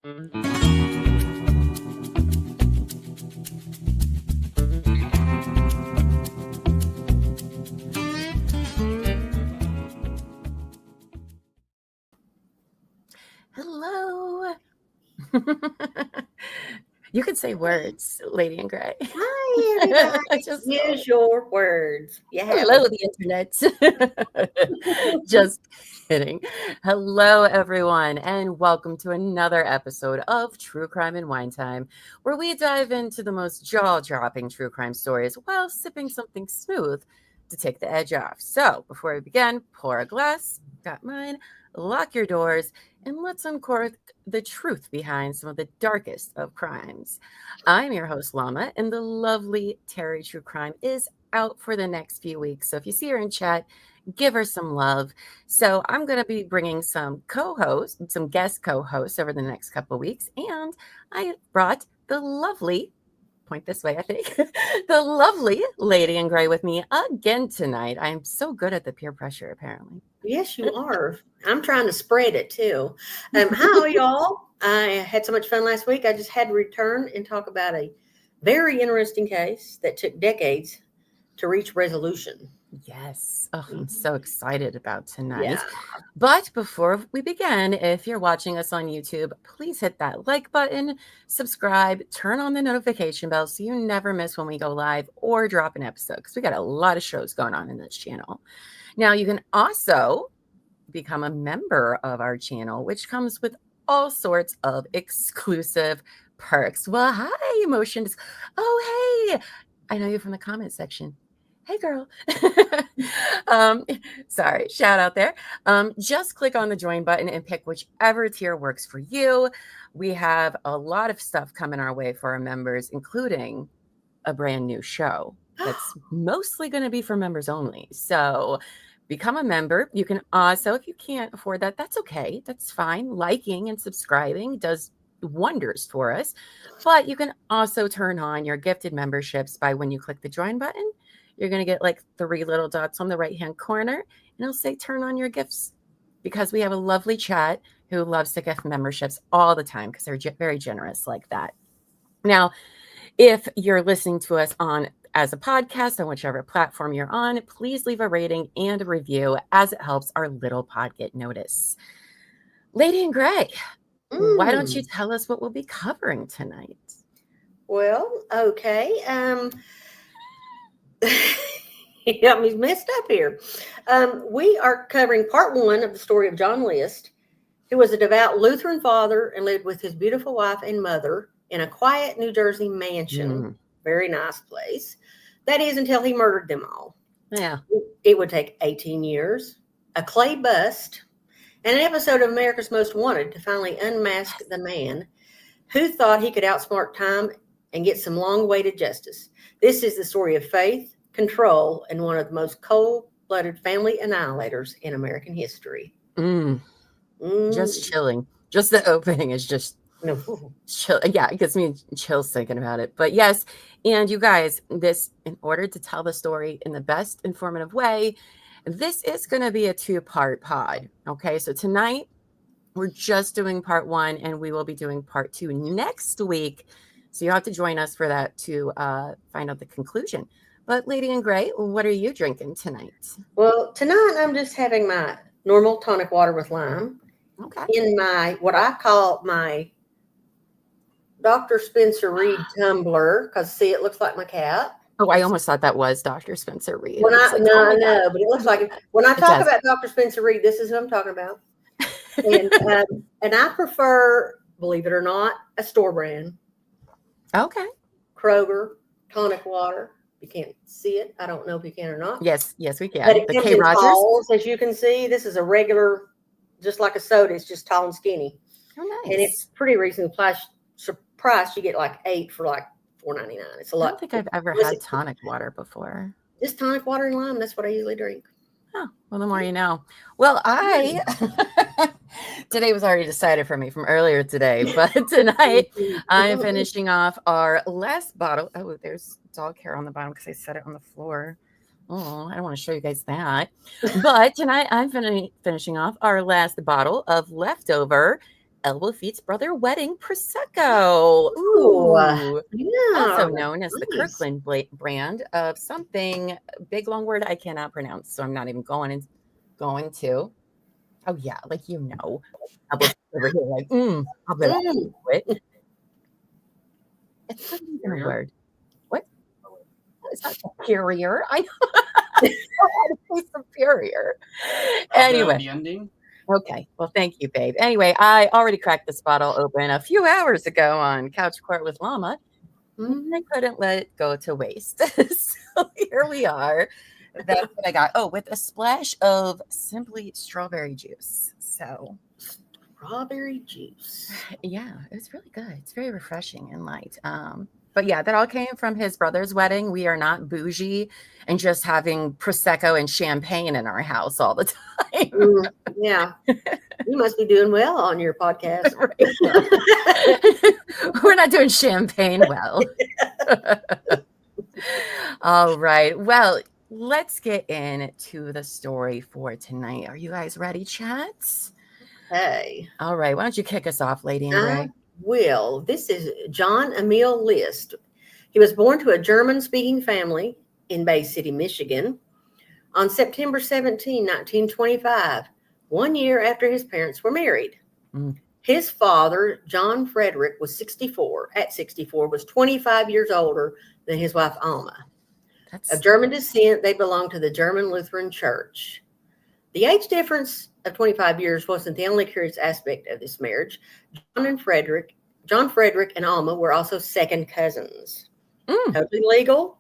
Hello. You could say words, Lady in Gray. Hi, everybody. Use your words. Hello, the internet. Just kidding. Hello, everyone, and welcome to another episode of True Crime and Wine Time, where we dive into the most jaw-dropping true crime stories while sipping something smooth to take the edge off. So, before we begin, pour a glass, got mine, lock your doors, and let's uncork the truth behind some of the darkest of crimes. I'm your host, Llama, and the lovely Terry True Crime is out for the next few weeks. So if you see her in chat, give her some love. So I'm going to be bringing some co-hosts, some guest co-hosts over the next couple of weeks. And I brought the lovely, point this way, I think, the lovely Lady in Gray with me again tonight. I'm so good at the peer pressure, apparently. Yes, you are. I'm trying to spread it too. Hi, y'all. I had so much fun last week. I just had to return and talk about a very interesting case that took decades to reach resolution. Yes. Oh, I'm so excited about tonight. Yeah. But before we begin, if you're watching us on YouTube, please hit that like button, subscribe, turn on the notification bell so you never miss when we go live or drop an episode, because we got a lot of shows going on in this channel. Now, you can also become a member of our channel, which comes with all sorts of exclusive perks. Well, hi, Emotions. Oh, hey, I know you from the comment section. Hey, girl. Sorry, shout out there. Just click on the join button and pick whichever tier works for you. We have a lot of stuff coming our way for our members, including a brand new show that's mostly going to be for members only. So become a member. You can also, if you can't afford that, that's okay. That's fine. Liking and subscribing does wonders for us. But you can also turn on your gifted memberships by when you click the join button. You're going to get like 3 little dots on the right-hand corner, and it'll say turn on your gifts, because we have a lovely chat who loves to gift memberships all the time because they're very generous like that. Now, if you're listening to us as a podcast on whichever platform you're on, please leave a rating and a review, as it helps our little pod get notice. Lady in Gray, why don't you tell us what we'll be covering tonight? Well, okay. You got me messed up here. We are covering part 1 of the story of John List, who was a devout Lutheran father and lived with his beautiful wife and mother in a quiet New Jersey mansion. Very nice place. That is, until he murdered them all. Yeah. It would take 18 years, a clay bust, and an episode of America's Most Wanted to finally unmask the man who thought he could outsmart time and get some long-awaited justice. This is the story of faith, control, and one of the most cold-blooded family annihilators in American history. Just chilling. Just the opening is just chill. Yeah, it gives me chills thinking about it. But yes, and you guys, this, in order to tell the story in the best informative way, this is going to be a 2-part pod. Okay, so tonight we're just doing part 1, and we will be doing part 2 next week. So you have to join us for that to find out the conclusion. But Lady in Gray, what are you drinking tonight? Well, tonight I'm just having my normal tonic water with lime. Okay. In my, what I call my Dr. Spencer Reed tumbler, because see, it looks like my cat. Oh, I almost thought that was Dr. Spencer Reed. No, but it looks like it. When I talk about Dr. Spencer Reed, this is who I'm talking about. And I prefer, believe it or not, a store brand. Okay. Kroger tonic water. You can't see it. I don't know if you can or not. Yes, we can. But it comes in talls, as you can see. This is a regular, just like a soda. It's just tall and skinny. Oh, nice. And it's pretty reasonable price. You get like 8 for like $4.99. It's a lot. I don't think I've ever had tonic water before. Just tonic water and lime. That's what I usually drink. Oh, well, the more you know. Well, today was already decided for me from earlier today, but tonight I'm finishing off our last bottle. Oh, there's dog hair on the bottom because I set it on the floor. Oh, I don't want to show you guys that. But tonight I'm finishing off our last bottle of leftover Elbow Feet's brother wedding Prosecco. Ooh, Ooh. yeah, Also known as the nice. Kirkland brand of something big long word I cannot pronounce, so I'm not even going to. Oh yeah, like Elbow Feet over here, like I'll be like, Mm. it. It's not even a word. What is that? Superior? I know how to say superior. Anyway. The ending. Okay. Well, thank you, babe. Anyway, I already cracked this bottle open a few hours ago on Couch Court with Llama. I couldn't let it go to waste. So here we are. That's what I got. Oh, with a splash of simply strawberry juice. So, Strawberry juice. yeah, it's really good. It's very refreshing and light. But yeah, that all came from his brother's wedding. We are not bougie and just having Prosecco and champagne in our house all the time. Yeah. You must be doing well on your podcast. We're not doing champagne well. All right. Well, let's get into the story for tonight. Are you guys ready, chats? Hey. All right. Why don't you kick us off, Lady in Gray? Will. This is John Emil List. He was born to a German-speaking family in Bay City, Michigan, on September 17, 1925, 1 year after his parents were married. His father, John Frederick, was 64. At 64, was 25 years older than his wife, Alma. Of German descent, they belonged to the German Lutheran Church. The age difference of 25 years wasn't the only curious aspect of this marriage. John Frederick and Alma were also second cousins. Totally legal,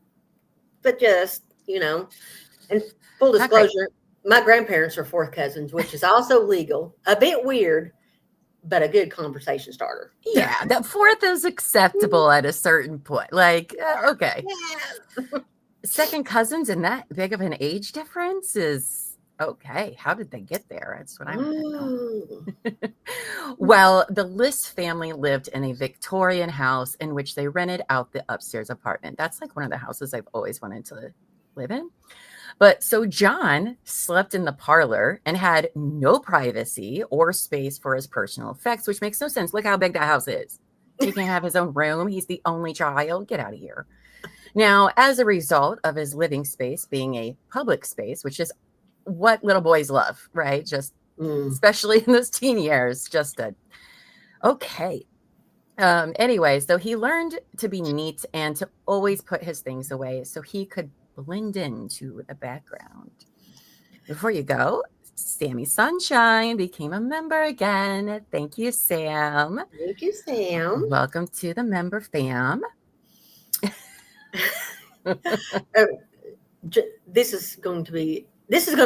but just, and full disclosure, my grandparents are fourth cousins, which is also legal. A bit weird, but a good conversation starter. Yeah, that fourth is acceptable at a certain point. Like, okay. Yeah. Second cousins and that big of an age difference is okay. How did they get there? That's what I want to know. Well, the List family lived in a Victorian house in which they rented out the upstairs apartment. That's like one of the houses I've always wanted to live in. But so John slept in the parlor and had no privacy or space for his personal effects, which makes no sense. Look how big that house is. He can't have his own room. He's the only child. Get out of here. Now, as a result of his living space being a public space, which is what little boys love, right? Just especially in those teen years, okay. Anyway, so he learned to be neat and to always put his things away so he could blend into the background. Before you go, Sammy Sunshine became a member again. Thank you, Sam. Thank you, Sam. Welcome to the member fam. This is going to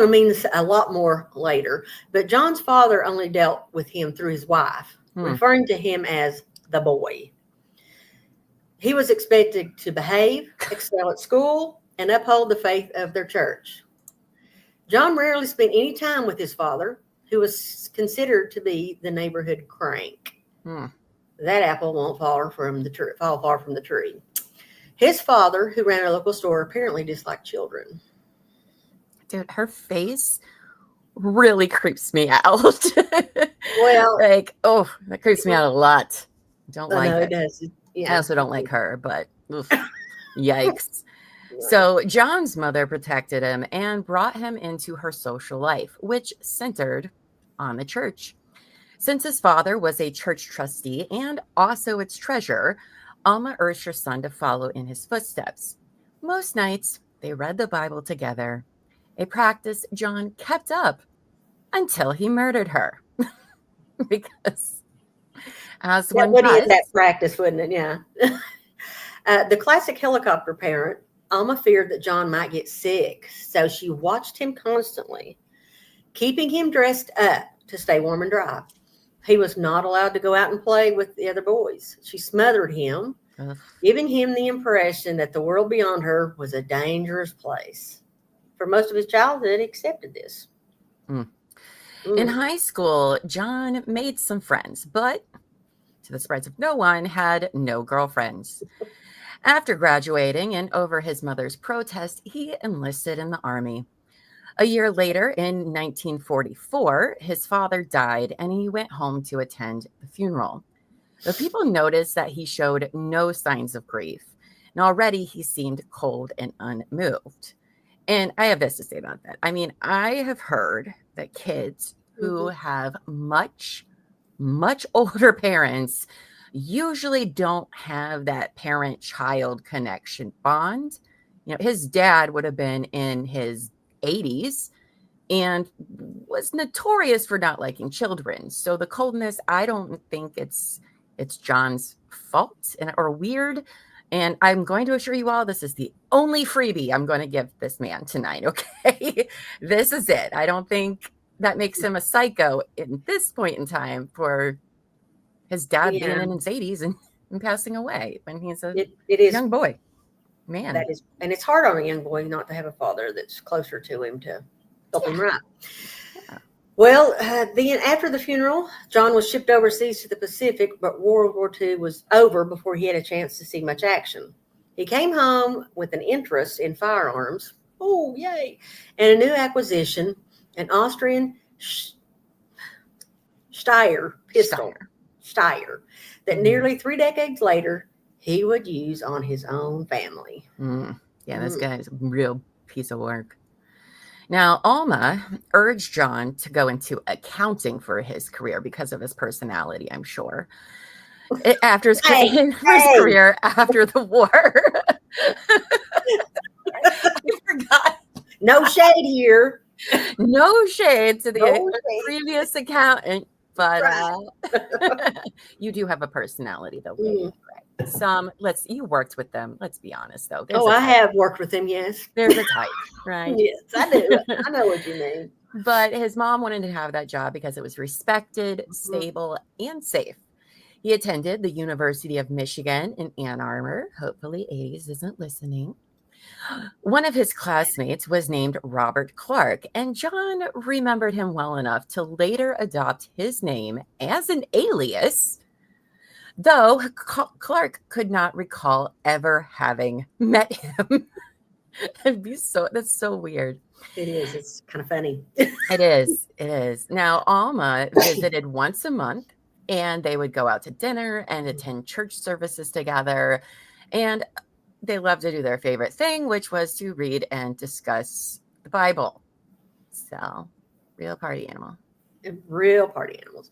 mean a lot more later, but John's father only dealt with him through his wife, referring to him as the boy. He was expected to behave, excel at school, and uphold the faith of their church. John rarely spent any time with his father, who was considered to be the neighborhood crank. That apple won't fall far from the tree. His father, who ran a local store, apparently disliked children. Dude, her face really creeps me out. Well, that creeps me out a lot. Don't like it. It does. Yeah. I also don't like her, but yikes. So John's mother protected him and brought him into her social life, which centered on the church. Since his father was a church trustee and also its treasurer, Alma urged her son to follow in his footsteps. Most nights, they read the Bible together, a practice John kept up until he murdered her. Because as one would does, be that practice, wouldn't it? Yeah. The classic helicopter parent, Alma feared that John might get sick, so she watched him constantly, keeping him dressed up to stay warm and dry. He was not allowed to go out and play with the other boys. She smothered him, giving him the impression that the world beyond her was a dangerous place. For most of his childhood, he accepted this. In high school, John made some friends, but to the surprise of no one, had no girlfriends. After graduating and over his mother's protest, he enlisted in the army. A year later, in 1944, his father died and he went home to attend the funeral. The people noticed that he showed no signs of grief, and already he seemed cold and unmoved. And I have this to say about that. I mean, I have heard that kids who have much, much older parents usually don't have that parent-child connection bond. You know, his dad would have been in his 80s and was notorious for not liking children. So the coldness, I don't think it's John's fault or weird. And I'm going to assure you all, this is the only freebie I'm going to give this man tonight. Okay, this is it. I don't think that makes him a psycho in this point in time for his dad being in his 80s and passing away when he's a young boy. Man, that is, and it's hard on a young boy not to have a father that's closer to him to help him right. Yeah. Well, then after the funeral, John was shipped overseas to the Pacific, but World War II was over before he had a chance to see much action. He came home with an interest in firearms. Oh, yay! And a new acquisition, an Austrian Steyr pistol. Steyr, that nearly 3 decades later, he would use on his own family. Yeah, this guy's a real piece of work. Now, Alma urged John to go into accounting for his career because of his personality, I'm sure. After his career after the war. I forgot. No shade here. No shade to the previous accountant, but you do have a personality, though. You worked with them. Let's be honest, though. I have worked with them. Yes, there's a type, right? Yes, I do. I know what you mean. But his mom wanted to have that job because it was respected, stable, and safe. He attended the University of Michigan in Ann Arbor. Hopefully, A's isn't listening. One of his classmates was named Robert Clark, and John remembered him well enough to later adopt his name as an alias, though Clark could not recall ever having met him. That's so weird. It is. It's kind of funny. It is. Now, Alma visited once a month, and they would go out to dinner and attend church services together, and they loved to do their favorite thing, which was to read and discuss the Bible. So, real party animal. Real party animals.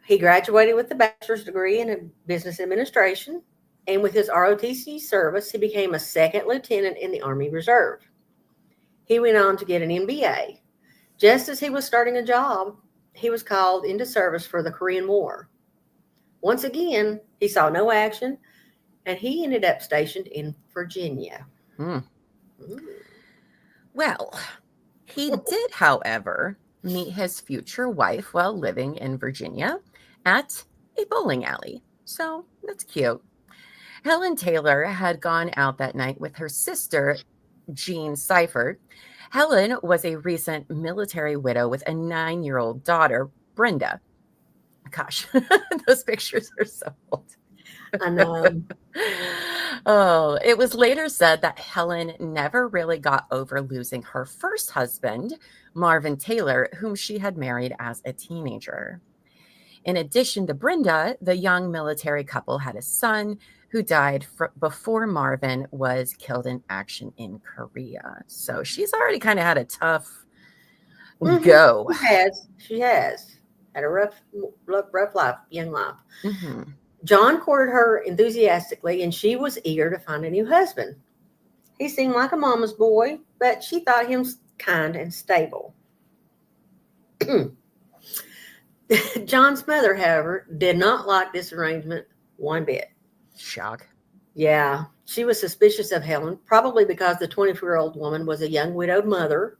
He graduated with a bachelor's degree in business administration, and with his ROTC service, he became a second lieutenant in the Army Reserve. He went on to get an MBA. Just as he was starting a job, he was called into service for the Korean War. Once again, he saw no action, and he ended up stationed in Virginia. Well, he did, however, meet his future wife while living in Virginia at a bowling alley. So that's cute. Helen Taylor had gone out that night with her sister, Jean Seifert. Helen was a recent military widow with a 9-year-old daughter, Brenda. Gosh, those pictures are so old. I know. Oh, it was later said that Helen never really got over losing her first husband, Marvin Taylor, whom she had married as a teenager. In addition to Brenda, the young military couple had a son who died before Marvin was killed in action in Korea. So she's already kind of had a tough go. She has had a rough life, young life. John courted her enthusiastically, and she was eager to find a new husband. He seemed like a mama's boy, but she thought him kind and stable. John's mother, however, did not like this arrangement one bit. Shock. Yeah, she was suspicious of Helen, probably because the 24-year-old woman was a young widowed mother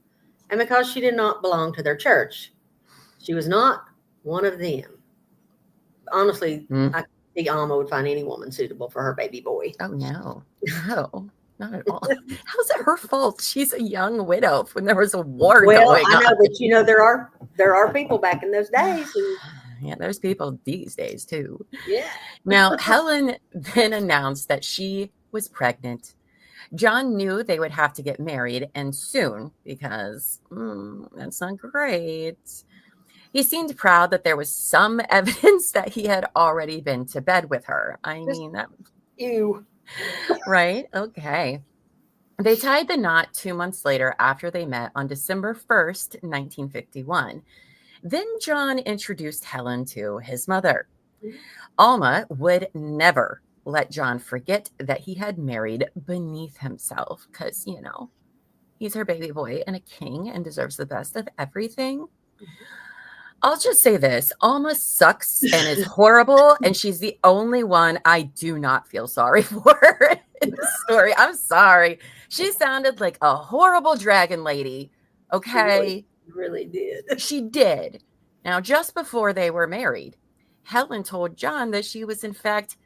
and because she did not belong to their church. She was not one of them. Honestly, I think Alma would find any woman suitable for her baby boy. Oh, no, not at all. How's it her fault? She's a young widow when there was a war going on. I know, but there are people back in those days who... Yeah, there's people these days too. Yeah. Now, Helen then announced that she was pregnant, John knew they would have to get married, and soon, because that's not great. He seemed proud that there was some evidence that he had already been to bed with her. I Just mean, that you. right? Okay. They tied the knot 2 months later after they met on December 1st, 1951. Then John introduced Helen to his mother. Alma would never let John forget that he had married beneath himself because, he's her baby boy and a king and deserves the best of everything. I'll just say this. Alma sucks and is horrible, and she's the only one I do not feel sorry for in the story. I'm sorry. She sounded like a horrible dragon lady. Okay? She really did. She did. Now, just before they were married, Helen told John that she was, in fact,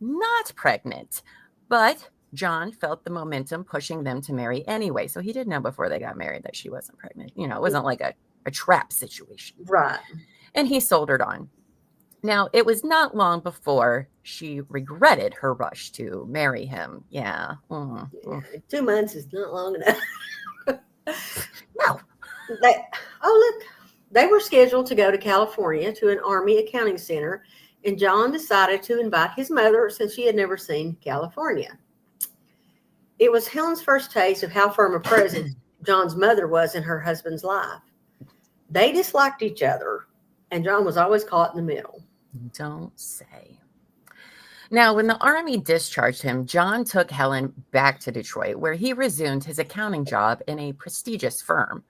not pregnant, but John felt the momentum pushing them to marry anyway. So he did know before they got married that she wasn't pregnant. It wasn't like a trap situation. Right. And he soldiered on. Now, it was not long before she regretted her rush to marry him. Yeah. Yeah. 2 months is not long enough. No. They were scheduled to go to California to an Army accounting center, and John decided to invite his mother since she had never seen California. It was Helen's first taste of how firm a presence John's mother was in her husband's life. They disliked each other, and John was always caught in the middle. Don't say. Now, when the Army discharged him, John took Helen back to Detroit, where he resumed his accounting job in a prestigious firm.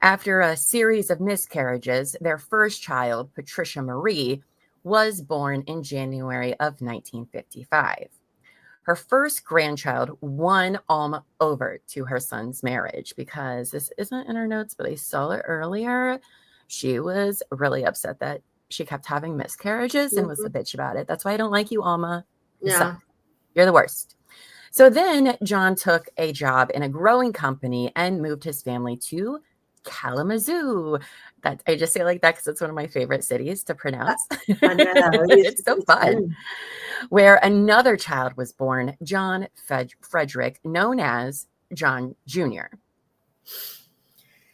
After a series of miscarriages, their first child, Patricia Marie, was born in January of 1955. Her first grandchild won Alma over to her son's marriage because this isn't in her notes, but I saw it earlier. She was really upset that she kept having miscarriages and was a bitch about it. That's why I don't like you, Alma. Yeah. You're the worst. So then John took a job in a growing company and moved his family to Kalamazoo. That I just say like that because it's one of my favorite cities to pronounce. I know. It's so fun. Where another child was born, John Frederick, known as John Jr.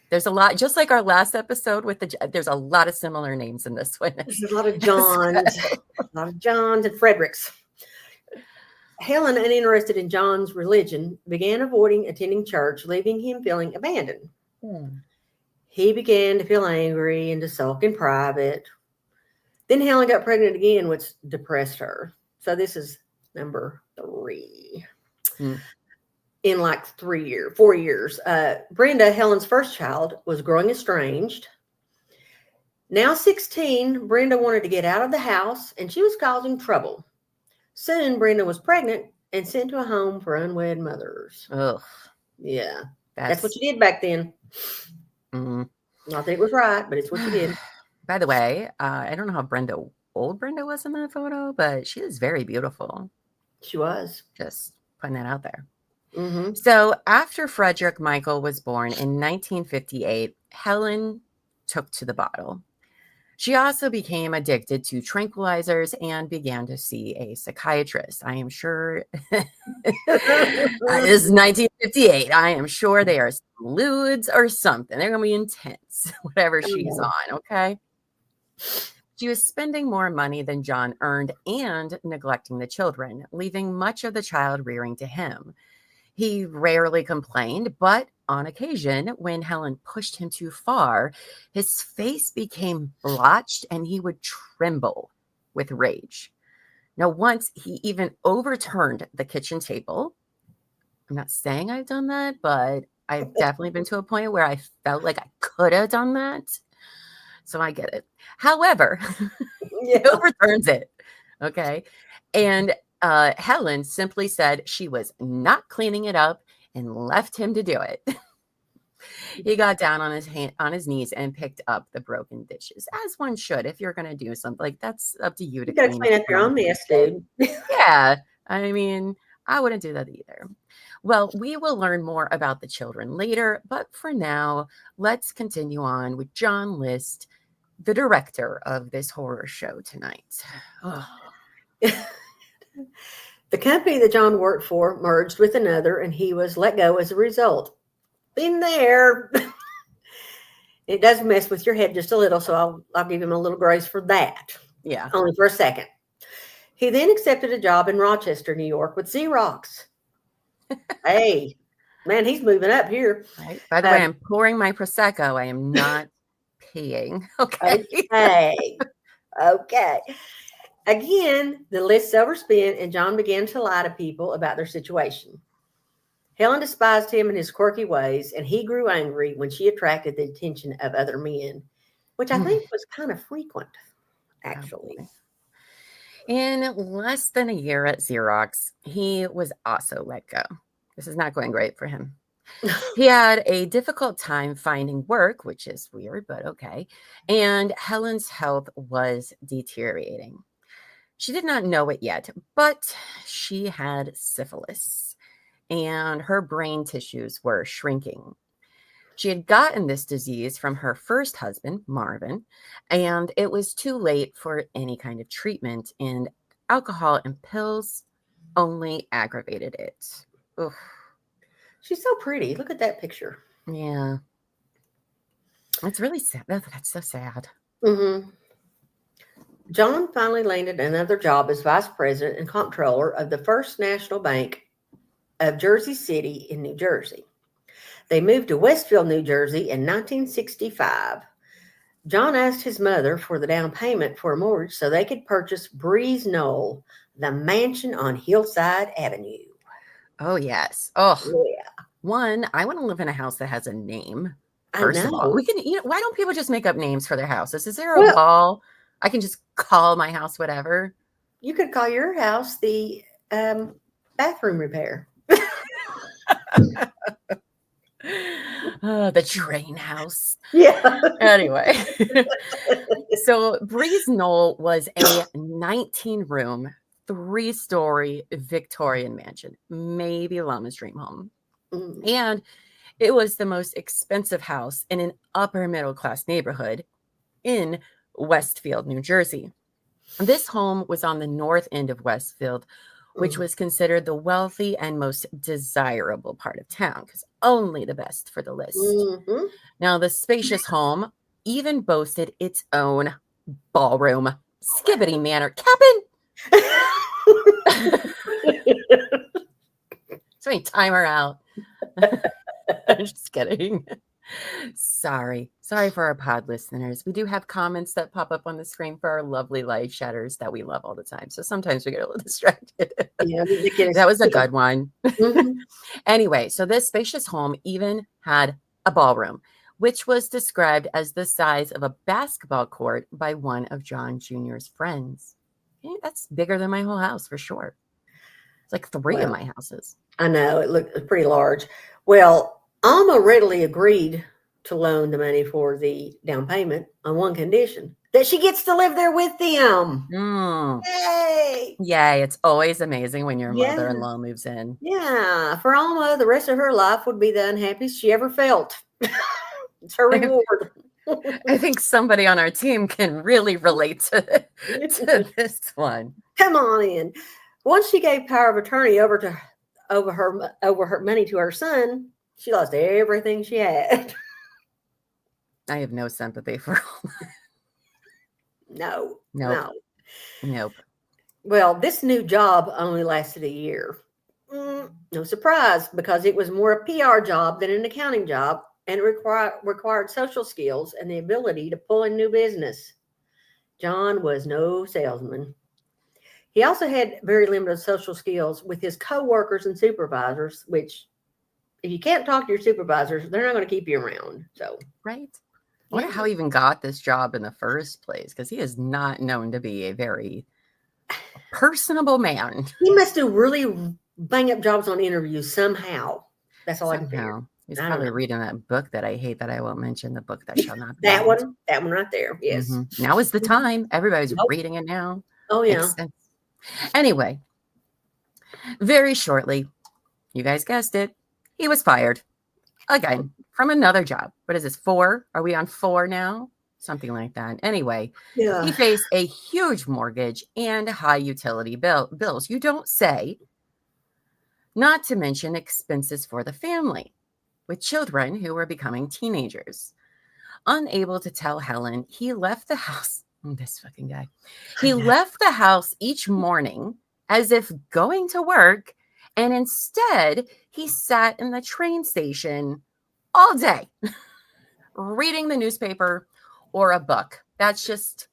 There's a lot, just like our last episode with there's a lot of similar names in this one. There's a lot of Johns, and Fredericks. Helen, uninterested in John's religion, began avoiding attending church, leaving him feeling abandoned. He began to feel angry and to sulk in private. Then Helen got pregnant again, which depressed her. So this is number 3. In like 4 years. Brenda, Helen's first child, was growing estranged. Now 16, Brenda wanted to get out of the house, and she was causing trouble. Soon, Brenda was pregnant and sent to a home for unwed mothers. Ugh. Yeah. That's what you did back then. Not that it was right, but it's what you did. By the way, I don't know how old Brenda was in that photo, but she is very beautiful. She was. Just putting that out there. So after Frederick Michael was born in 1958, Helen took to the bottle. She also became addicted to tranquilizers and began to see a psychiatrist. I am sure this is 1958. I am sure they are lewds or something. They're going to be intense, whatever she's on, okay? She was spending more money than John earned and neglecting the children, leaving much of the child rearing to him. He rarely complained, but on occasion, when Helen pushed him too far, his face became blotched and he would tremble with rage. Now, once he even overturned the kitchen table. I'm not saying I've done that, but I've definitely been to a point where I felt like I could have done that. So I get it. However, he overturns it. Okay. And Helen simply said she was not cleaning it up and left him to do it. He got down on his knees and picked up the broken dishes, as one should. If you're going to do something like that's up to you to clean up your own mess, dude. Yeah, I mean, I wouldn't do that either. Well, we will learn more about the children later, but for now, let's continue on with John List, the director of this horror show tonight. The company that John worked for merged with another, and he was let go as a result. Been there. It does mess with your head just a little, so I'll give him a little grace for that. Yeah. Only for a second. He then accepted a job in Rochester, New York with Xerox. Hey, man, he's moving up here. Right. By the way, I'm pouring my Prosecco. I am not peeing. Okay. Okay. Again, the list overspent, and John began to lie to people about their situation. Helen despised him and his quirky ways, and he grew angry when she attracted the attention of other men, which I think was kind of frequent, actually. In less than a year at Xerox, he was also let go. This is not going great for him. He had a difficult time finding work, which is weird, but okay. And Helen's health was deteriorating. She did not know it yet, but she had syphilis, and her brain tissues were shrinking. She had gotten this disease from her first husband, Marvin, and it was too late for any kind of treatment, and alcohol and pills only aggravated it. Ugh. She's so pretty. Look at that picture. Yeah. It's really sad. That's so sad. Mm-hmm. John finally landed another job as vice president and comptroller of the First National Bank of Jersey City in New Jersey. They moved to Westfield, New Jersey in 1965. John asked his mother for the down payment for a mortgage so they could purchase Breeze Knoll, the mansion on Hillside Avenue. Oh, yes. Oh, yeah. One, I want to live in a house that has a name. First of all, we can, why don't people just make up names for their houses? Is there a wall? I can just call my house whatever. You could call your house the bathroom repair. The drain house. Yeah. Anyway, so Breeze Knoll was a 19-room, 3-story Victorian mansion, maybe Llama's dream home. Mm. And it was the most expensive house in an upper middle class neighborhood in Westfield, New Jersey. This home was on the north end of Westfield, which was considered the wealthy and most desirable part of town, because only the best for the list. Mm-hmm. Now, the spacious home even boasted its own ballroom. Skibbity manor. Captain! So we time her out. I'm just kidding. Sorry for our pod listeners. We do have comments that pop up on the screen for our lovely live chatters that we love all the time. So sometimes we get a little distracted. Yeah, that was a good one. Mm-hmm. Anyway, so this spacious home even had a ballroom, which was described as the size of a basketball court by one of John Jr.'s friends. Yeah, that's bigger than my whole house for sure. It's like 3 of my houses. I know, it looked pretty large. Well, Alma readily agreed to loan the money for the down payment on one condition, that she gets to live there with them. Yay! Yay. It's always amazing when your mother-in-law moves in. Yeah. For Alma, the rest of her life would be the unhappiest she ever felt. It's her reward. I think somebody on our team can really relate to this one. Come on in. Once she gave power of attorney over her money to her son, she lost everything she had. I have no sympathy for No. Nope. Well, this new job only lasted a year. No surprise, because it was more a PR job than an accounting job, and it required social skills and the ability to pull in new business. John was no salesman. He also had very limited social skills with his co-workers and supervisors, which if you can't talk to your supervisors, they're not going to keep you around. So, right. I wonder how he even got this job in the first place, because he is not known to be a very personable man. He must do really bang up jobs on interviews somehow. That's all I can figure. He's probably reading that book that I hate that I won't mention, the book that shall not be that named. That one right there. Yes. Mm-hmm. Now is the time. Everybody's reading it now. Oh, yeah. Anyway, very shortly, you guys guessed it, he was fired again from another job. What is this, 4? Are we on 4 now? something like that. Anyway, Yeah. he faced a huge mortgage and high utility bills. You don't say. Not to mention expenses for the family, with children who were becoming teenagers. Unable to tell Helen, he left the house. This fucking guy. I He know. left the house each morning as if going to work, and instead he sat in the train station all day reading the newspaper or a book. That's just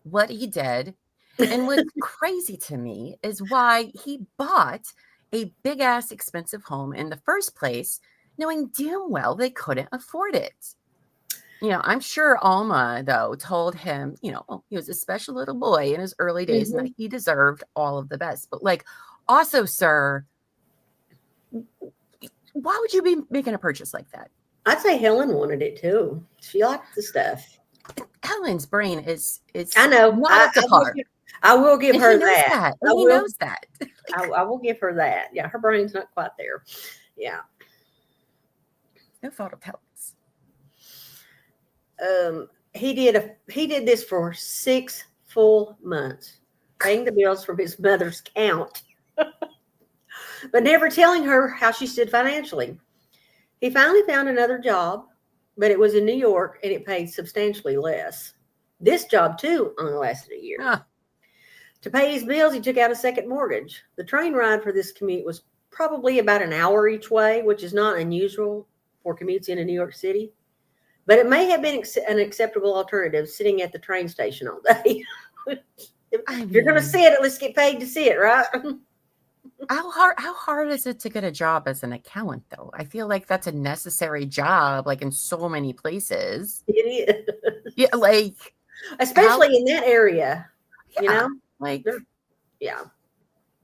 what he did. And what's crazy to me is why he bought a big ass expensive home in the first place, knowing damn well they couldn't afford it. I'm sure Alma, though, told him, he was a special little boy in his early days and that he deserved all of the best. But, also, sir, why would you be making a purchase like that? I'd say Helen wanted it too. She liked the stuff. Helen's brain is I know. not up to par. I will give And her he knows that. And he knows that. I will give her that. Yeah, her brain's not quite there. Yeah. No fault of Helen's. He did this for 6 full months, paying the bills from his mother's account, but never telling her how she stood financially. He finally found another job, but it was in New York and it paid substantially less. This job too only lasted a year. Huh. To pay his bills, he took out a second mortgage. The train ride for this commute was probably about an hour each way, which is not unusual for commutes into New York City. But it may have been an acceptable alternative sitting at the train station all day. If you're going to sit, at least get paid to sit, right? How hard is it to get a job as an accountant, though? I feel like that's a necessary job, in so many places. It is. Yeah, especially in that area. Yeah, yeah.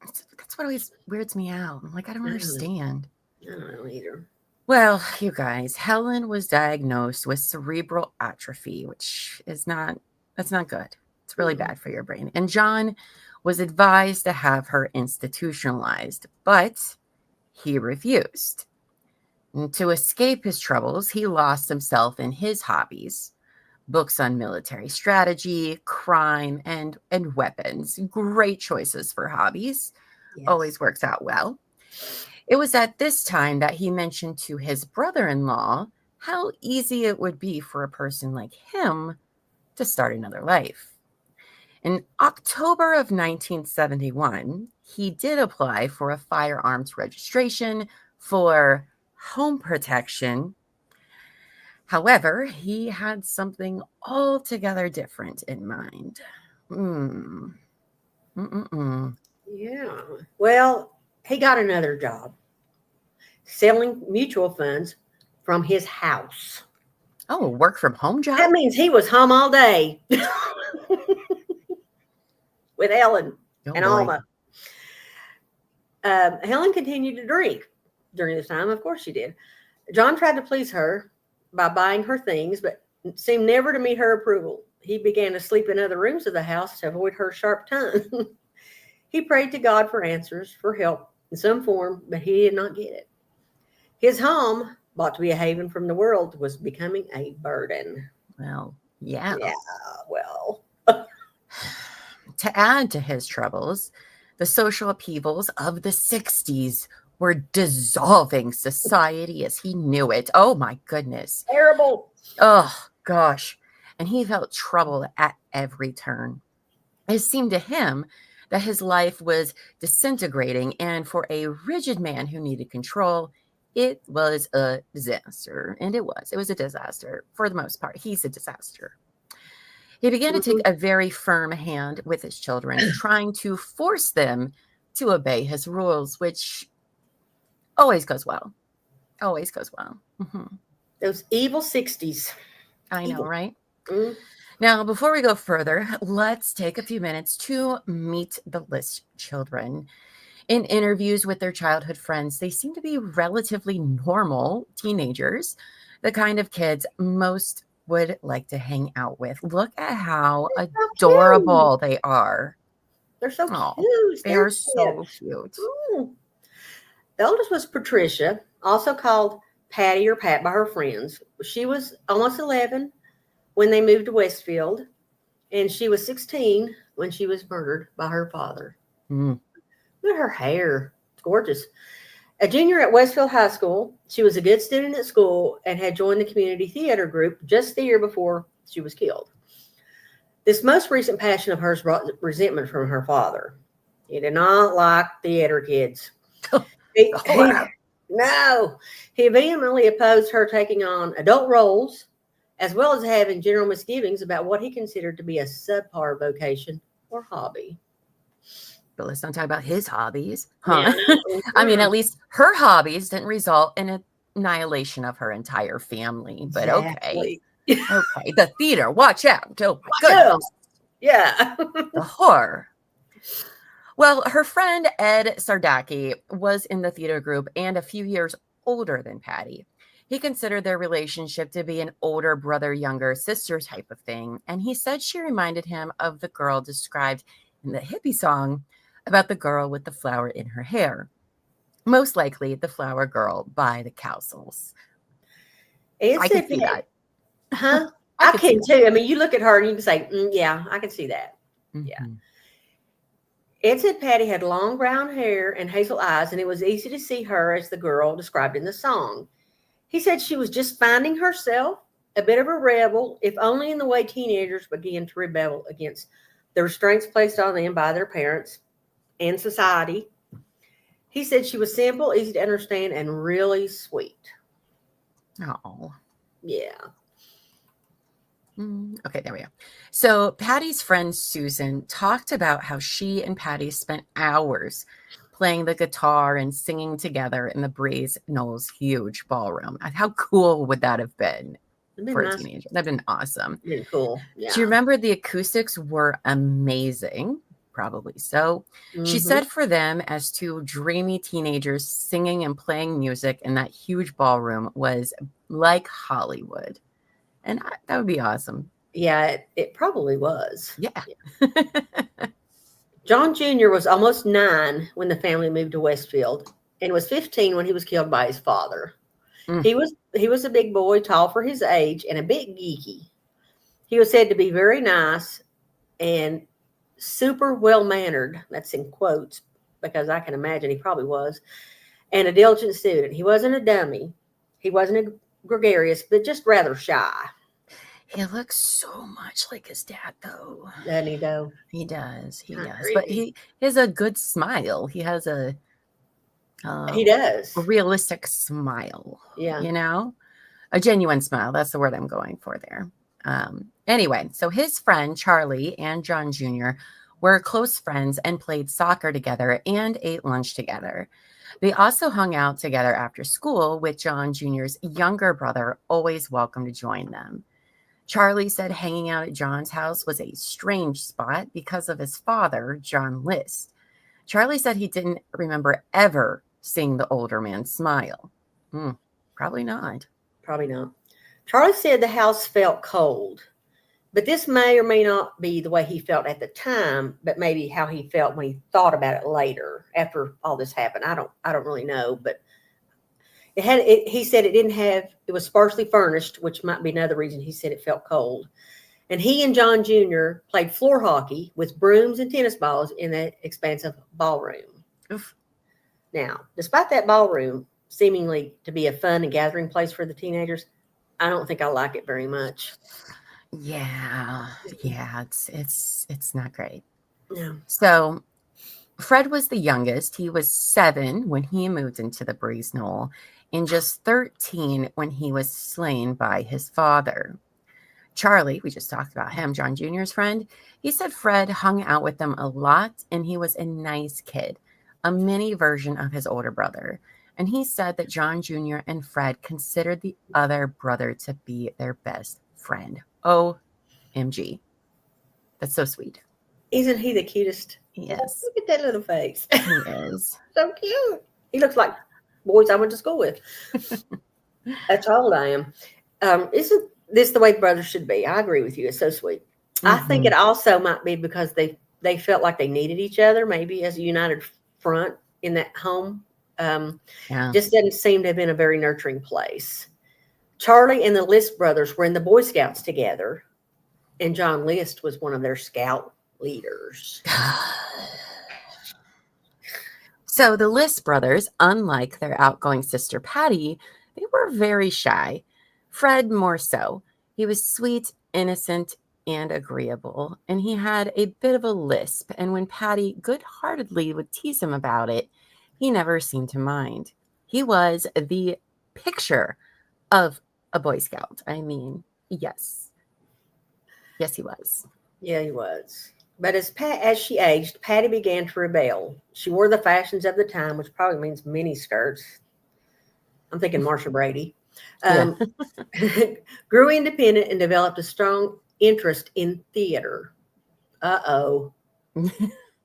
That's what always weirds me out. I don't understand. I don't know either. Well, you guys, Helen was diagnosed with cerebral atrophy, which is that's not good. It's really bad for your brain. And John was advised to have her institutionalized, but he refused. And to escape his troubles, he lost himself in his hobbies. Books on military strategy, crime, and weapons. Great choices for hobbies. Yes. Always works out well. It was at this time that he mentioned to his brother-in-law how easy it would be for a person like him to start another life. In October of 1971, he did apply for a firearms registration for home protection. However, he had something altogether different in mind. Yeah. Well, he got another job selling mutual funds from his house. Oh, work from home job? That means he was home all day with Helen and Alma. Helen continued to drink during this time. Of course she did. John tried to please her by buying her things, but seemed never to meet her approval. He began to sleep in other rooms of the house to avoid her sharp tongue. He prayed to God for answers, for help in some form, but he did not get it. His home, bought to be a haven from the world, was becoming a burden. Well, yeah. Yeah, well. To add to his troubles, the social upheavals of the 60s were dissolving society as he knew it. Oh, my goodness. Terrible. Oh, gosh. And he felt trouble at every turn. It seemed to him that his life was disintegrating, and for a rigid man who needed control, it was a disaster. And it was a disaster for the most part. He's a disaster. He began to take a very firm hand with his children, trying to force them to obey his rules, which always goes well. Always goes well. Mm-hmm. Those evil 60s. I know, right? Mm. Now, before we go further, let's take a few minutes to meet the List children. In interviews with their childhood friends, they seem to be relatively normal teenagers, the kind of kids most would like to hang out with. Look at how adorable they are. They're so cute. They're so cute. Ooh. The oldest was Patricia, also called Patty or Pat by her friends. She was almost 11 when they moved to Westfield, and she was 16 when she was murdered by her father. Mm. Look at her hair. It's gorgeous. A junior at Westfield High School, she was a good student at school and had joined the community theater group just the year before she was killed. This most recent passion of hers brought resentment from her father. He did not like theater kids. He vehemently opposed her taking on adult roles, as well as having general misgivings about what he considered to be a subpar vocation or hobby. But let's not talk about his hobbies, huh? Yeah, no. I mean, at least her hobbies didn't result in annihilation of her entire family. But Exactly. okay, the theater, watch out! Oh my goodness, yeah, the horror. Well, her friend Ed Sardaki was in the theater group and a few years older than Patty. He considered their relationship to be an older brother, younger sister type of thing, and he said she reminded him of the girl described in the hippie song about the girl with the flower in her hair. Most likely the flower girl by the Cowsills. I can see that. Huh? I can too. I mean, you look at her and you can say, yeah, I can see that. Mm-hmm. Yeah. Ed said Patty had long brown hair and hazel eyes, and it was easy to see her as the girl described in the song. He said she was just finding herself, a bit of a rebel, if only in the way teenagers begin to rebel against the restraints placed on them by their parents and society. He said she was simple, easy to understand, and really sweet. Oh. Yeah. Okay, there we go. So Patty's friend Susan talked about how she and Patty spent hours playing the guitar and singing together in the Breeze Knowles huge ballroom. How cool would that have been for a teenager? That'd been awesome. Really cool. Yeah. Do you remember the acoustics were amazing? Probably so. Mm-hmm. She said for them as two dreamy teenagers singing and playing music in that huge ballroom was like Hollywood. And that would be awesome. Yeah, it probably was. Yeah. John Jr. was almost 9 when the family moved to Westfield and was 15 when he was killed by his father. He was a big boy, tall for his age, and a bit geeky. He was said to be very nice and super well-mannered. That's in quotes because I can imagine he probably was. And a diligent student. He wasn't a dummy. He wasn't a gregarious, but just rather shy. He looks so much like his dad, though. Doesn't he, though? He does. He does. But he has a good smile. He has a he does. A realistic smile. Yeah. You know? A genuine smile. That's the word I'm going for there. Anyway, so his friend Charlie and John Jr. were close friends and played soccer together and ate lunch together. They also hung out together after school with John Jr.'s younger brother, always welcome to join them. Charlie said hanging out at John's house was a strange spot because of his father, John List. Charlie said he didn't remember ever seeing the older man smile. Probably not. Probably not. Charlie said the house felt cold, but this may or may not be the way he felt at the time, but maybe how he felt when he thought about it later after all this happened. I don't really know, but he said it was sparsely furnished, which might be another reason he said it felt cold. And he and John Jr. played floor hockey with brooms and tennis balls in that expansive ballroom. Oof. Now, despite that ballroom seemingly to be a fun and gathering place for the teenagers, I don't think I like it very much. Yeah, it's not great. No. So Fred was the youngest. He was 7 when he moved into the Breeze Knoll and just 13 when he was slain by his father. Charlie, we just talked about him, John Jr.'s friend, he said Fred hung out with them a lot and he was a nice kid, a mini version of his older brother. And he said that John Jr. and Fred considered the other brother to be their best friend. OMG. That's so sweet. Isn't he the cutest? He is. Look at that little face. He is. So cute. He looks like boys I went to school with. That's how old I am. Isn't this the way brothers should be? I agree with you. It's so sweet. Mm-hmm. I think it also might be because they felt like they needed each other, maybe as a united front in that home. Just doesn't seem to have been a very nurturing place. Charlie and the List brothers were in the Boy Scouts together, And John List was one of their scout leaders. So the List brothers, unlike their outgoing sister Patty, they were very shy. Fred more so. He was sweet, innocent, and agreeable, and he had a bit of a lisp, and when Patty good-heartedly would tease him about it, he never seemed to mind. He was the picture of a Boy Scout. I mean, yes. Yes, he was. Yeah, he was. But as she aged, Patty began to rebel. She wore the fashions of the time, which probably means mini skirts. I'm thinking Marsha Brady. Grew independent and developed a strong interest in theater. Uh-oh.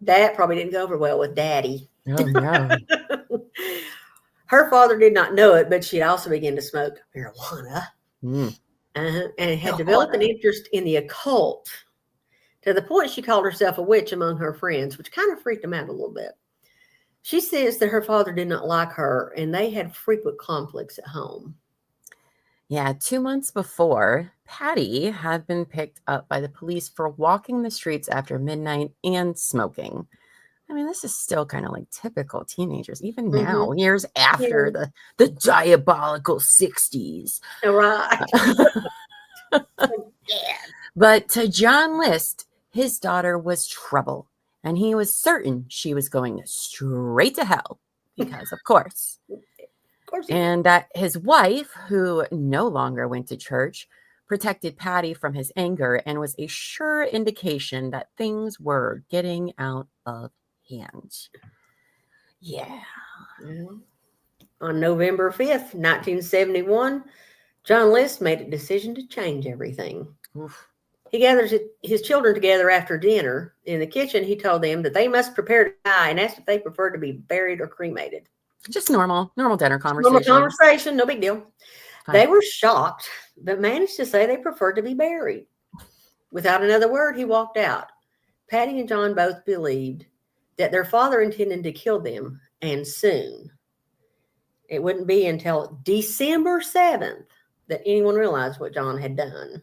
That probably didn't go over well with Daddy. Oh, no. Her father did not know it, but she also began to smoke marijuana. Mm. And had developed an interest in the occult to the point she called herself a witch among her friends, which kind of freaked them out a little bit. She says that her father did not like her, and they had frequent conflicts at home. Yeah, 2 months before, Patty had been picked up by the police for walking the streets after midnight and smoking. I mean, this is still kind of like typical teenagers, even now, years after the diabolical 60s. Right. But to John List, his daughter was trouble, and he was certain she was going straight to hell because, of course. And that his wife, who no longer went to church, protected Patty from his anger and was a sure indication that things were getting out of hand. Yeah. On November 5th, 1971, John List made a decision to change everything. Oof. He gathers his children together after dinner. In the kitchen, he told them that they must prepare to die and asked if they preferred to be buried or cremated. Just normal dinner conversation. Normal conversation, no big deal. Fine. They were shocked, but managed to say they preferred to be buried. Without another word, he walked out. Patty and John both believed that their father intended to kill them, and soon. It wouldn't be until December 7th that anyone realized what John had done.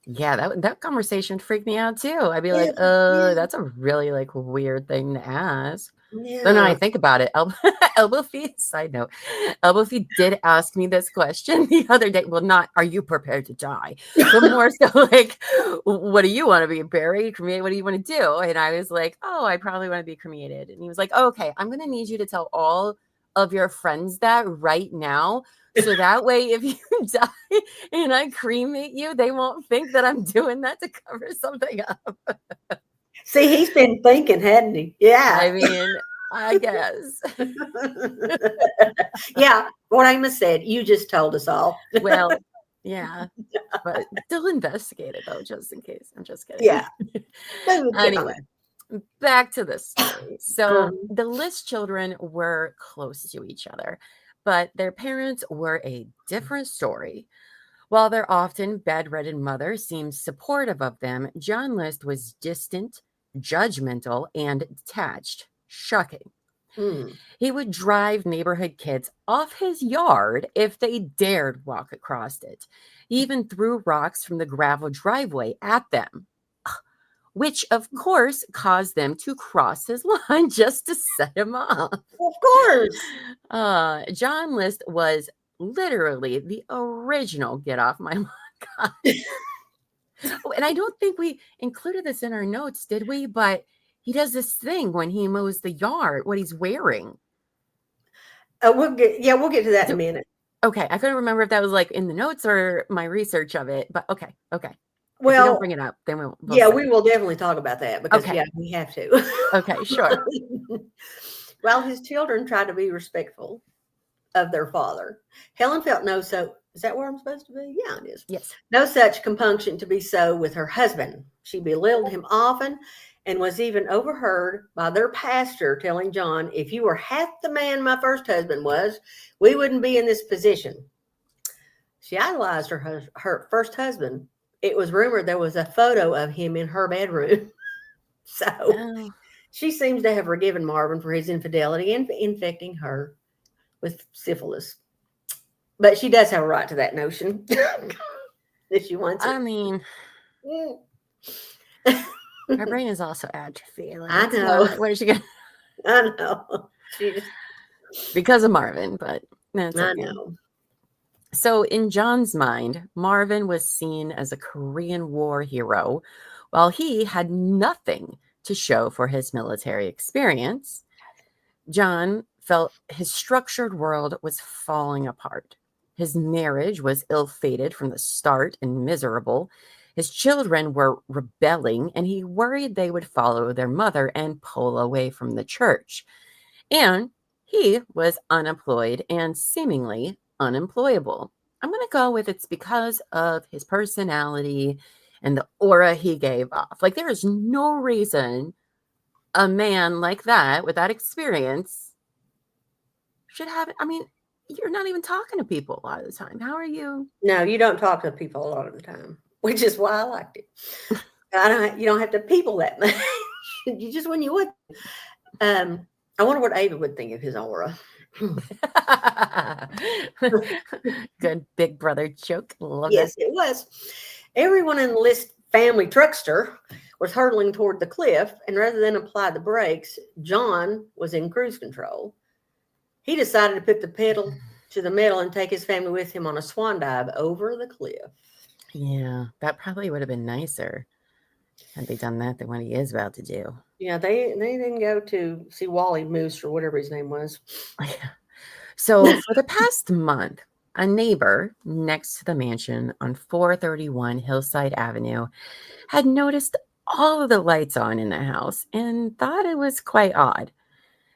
Yeah, that conversation freaked me out too. I'd be like, that's a really like weird thing to ask. Yeah. Then I think about it. Elbow Feet, side note, Elbow Feet did ask me this question the other day. Well, not, are you prepared to die? But more so like, what do you want to be buried? Cremated? What do you want to do? And I was like, oh, I probably want to be cremated. And he was like, oh, okay, I'm going to need you to tell all of your friends that right now. So that way, if you die and I cremate you, they won't think that I'm doing that to cover something up. See, he's been thinking, hadn't he? Yeah. I mean, I guess. Yeah, what Amos said, you just told us all. Well, yeah, but still investigate it, though, just in case. I'm just kidding. Yeah. Anyway, back to this story. So the List children were close to each other, but their parents were a different story. While their often bedridden mother seemed supportive of them, John List was distant, judgmental, and detached. Shocking. He would drive neighborhood kids off his yard if they dared walk across it. He even threw rocks from the gravel driveway at them, which of course caused them to cross his line just to set him off. Of course. John List was literally the original get off my lawn guy. And I don't think we included this in our notes, did we? But he does this thing when he mows the yard, what he's wearing. We'll get to that in a minute. Okay. I couldn't remember if that was like in the notes or my research of it, but okay. Well, if you don't bring it up, then we'll we will definitely talk about that because we have to. Okay, sure. While his children tried to be respectful of their father, Helen felt is that where I'm supposed to be? Yeah, it is. Yes. No such compunction to be so with her husband. She belittled him often and was even overheard by their pastor telling John, if you were half the man my first husband was, we wouldn't be in this position. She idolized her first husband. It was rumored there was a photo of him in her bedroom. So she seems to have forgiven Marvin for his infidelity and infecting her with syphilis. But she does have a right to that notion. If she wants it. I mean, Her brain is also atrophy. Like, I it's know. not, where is she going? I know. She just, Because of Marvin, but that's I okay. know. So, in John's mind, Marvin was seen as a Korean War hero, while he had nothing to show for his military experience. John felt his structured world was falling apart. His marriage was ill-fated from the start and miserable. His children were rebelling, and he worried they would follow their mother and pull away from the church. And he was unemployed and seemingly unemployable. I'm going to go with it's because of his personality and the aura he gave off. Like, there is no reason a man like that, with that experience, should have. I mean, you're not even talking to people a lot of the time. How are you? No, you don't talk to people a lot of the time, which is why I liked it. You don't have to people that much. You just when you would. I wonder what Ava would think of his aura. Good big brother joke. Love Yes, that. it was. Everyone in the List family truckster was hurtling toward the cliff, and rather than apply the brakes, John was in cruise control. He decided to put the pedal to the metal and take his family with him on a swan dive over the cliff. Yeah, that probably would have been nicer had they done that than what he is about to do. Yeah, they didn't go to see Wally Moose or whatever his name was. So for the past month, a neighbor next to the mansion on 431 Hillside Avenue had noticed all of the lights on in the house and thought it was quite odd.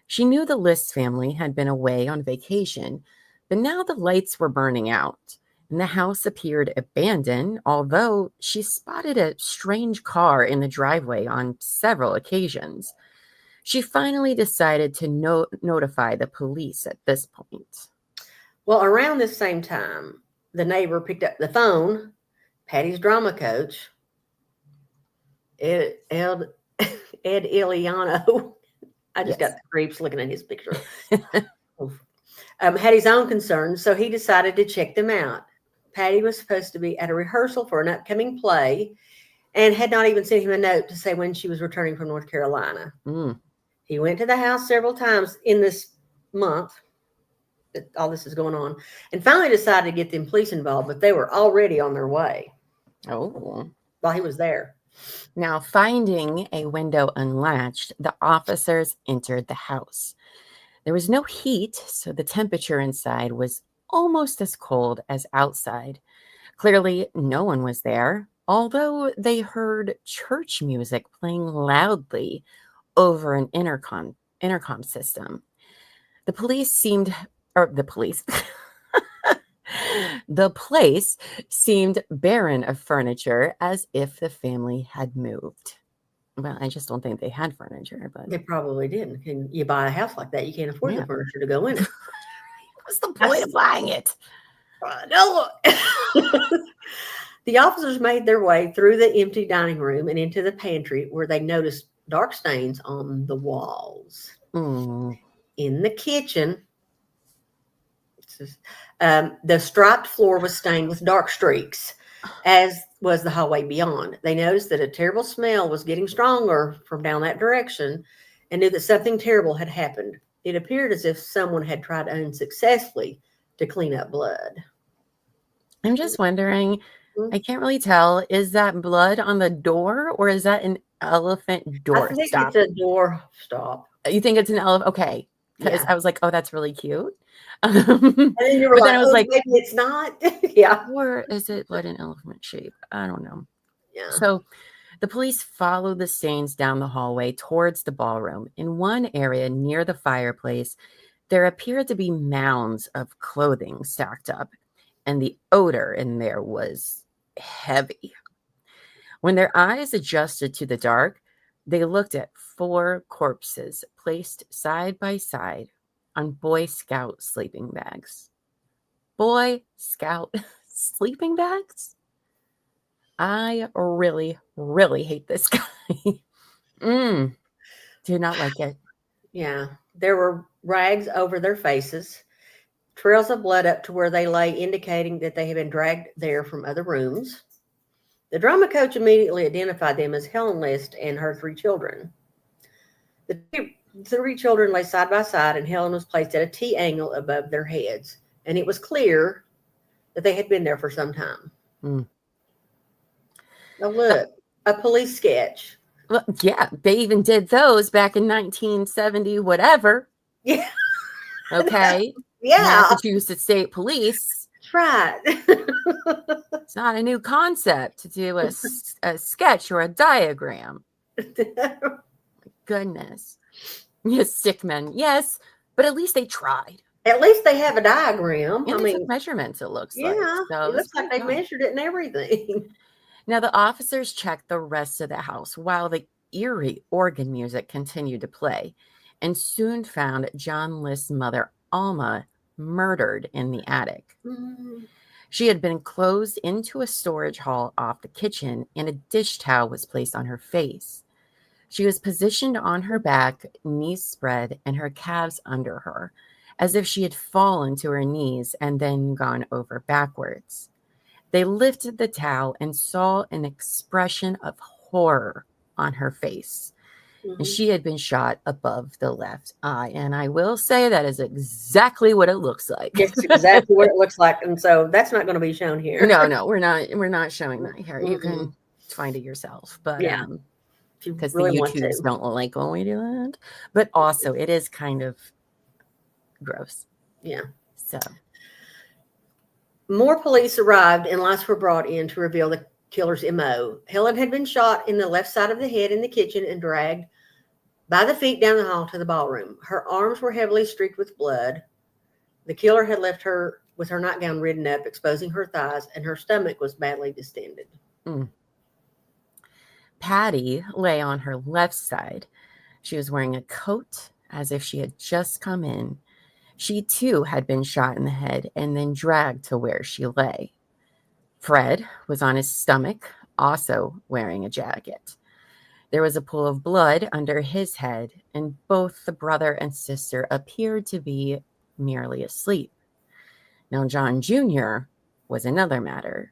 She knew the List family had been away on vacation, but now the lights were burning out and the house appeared abandoned, although she spotted a strange car in the driveway on several occasions. She finally decided to notify the police at this point. Well, around this same time, the neighbor picked up the phone. Patty's drama coach, Ed Iliano. I just got the creeps looking at his picture. Had his own concerns, so he decided to check them out. Patty was supposed to be at a rehearsal for an upcoming play and had not even sent him a note to say when she was returning from North Carolina. He went to the house several times in this month that all this is going on and finally decided to get the police involved, but they were already on their way. Oh. While he was there. Now, finding a window unlatched, the officers entered the house. There was no heat, so the temperature inside was almost as cold as outside. Clearly, no one was there, although they heard church music playing loudly over an intercom system. The police seemed, or the police, the place seemed barren of furniture, as if the family had moved. Well, I just don't think they had furniture, but they probably didn't. Can you buy a house like that? You can't afford the furniture to go in it. What's the point of buying it? No. The officers made their way through the empty dining room and into the pantry, where they noticed dark stains on the walls. In the kitchen, the striped floor was stained with dark streaks, as was the hallway beyond. They noticed that a terrible smell was getting stronger from down that direction and knew that something terrible had happened. It appeared as if someone had tried unsuccessfully to clean up blood. I'm just wondering, I can't really tell, is that blood on the door or is that an elephant door I think stop? it's a door stop. You think it's an elephant? Okay. Because I was like, oh, that's really cute. And then you were like, then I was like, maybe it's not. Yeah. Or is it what an elephant shape? I don't know. Yeah. So the police followed the stains down the hallway towards the ballroom. In one area near the fireplace, there appeared to be mounds of clothing stacked up, and the odor in there was heavy. When their eyes adjusted to the dark, they looked at 4 corpses placed side by side on Boy Scout sleeping bags. Boy Scout sleeping bags? I really, really hate this guy. Do not like it. Yeah. There were rags over their faces, trails of blood up to where they lay, indicating that they had been dragged there from other rooms. The drama coach immediately identified them as Helen List and her 3 children. The 3 children lay side by side, and Helen was placed at a T angle above their heads, and it was clear that they had been there for some time. Mm. Oh, look, a police sketch. Well, yeah, they even did those back in 1970, whatever. Yeah. Okay. Yeah. Massachusetts State Police. That's right. It's not a new concept to do a sketch or a diagram. Goodness. Yes, stick men. Yes, but at least they tried. At least they have a diagram. And they took measurements, it looks like. So it looks like they measured it and everything. Now, the officers checked the rest of the house while the eerie organ music continued to play, and soon found John List's mother, Alma, murdered in the attic. Mm-hmm. She had been closed into a storage hall off the kitchen, and a dish towel was placed on her face. She was positioned on her back, knees spread, and her calves under her, as if she had fallen to her knees and then gone over backwards. They lifted the towel and saw an expression of horror on her face. Mm-hmm. And she had been shot above the left eye. And I will say that is exactly what it looks like. It's exactly what it looks like. And so that's not going to be shown here. No, we're not showing that here. Mm-hmm. You can find it yourself. But yeah. Because really the YouTubes don't like when we do that. But also it is kind of gross. Yeah. So more police arrived and lights were brought in to reveal the killer's MO. Helen had been shot in the left side of the head in the kitchen and dragged by the feet down the hall to the ballroom. Her arms were heavily streaked with blood. The killer had left her with her nightgown ridden up, exposing her thighs, and her stomach was badly distended. Mm. Patty lay on her left side. She was wearing a coat as if she had just come in. She too had been shot in the head and then dragged to where she lay. Fred was on his stomach, also wearing a jacket. There was a pool of blood under his head, and both the brother and sister appeared to be merely asleep. Now, John Jr. was another matter.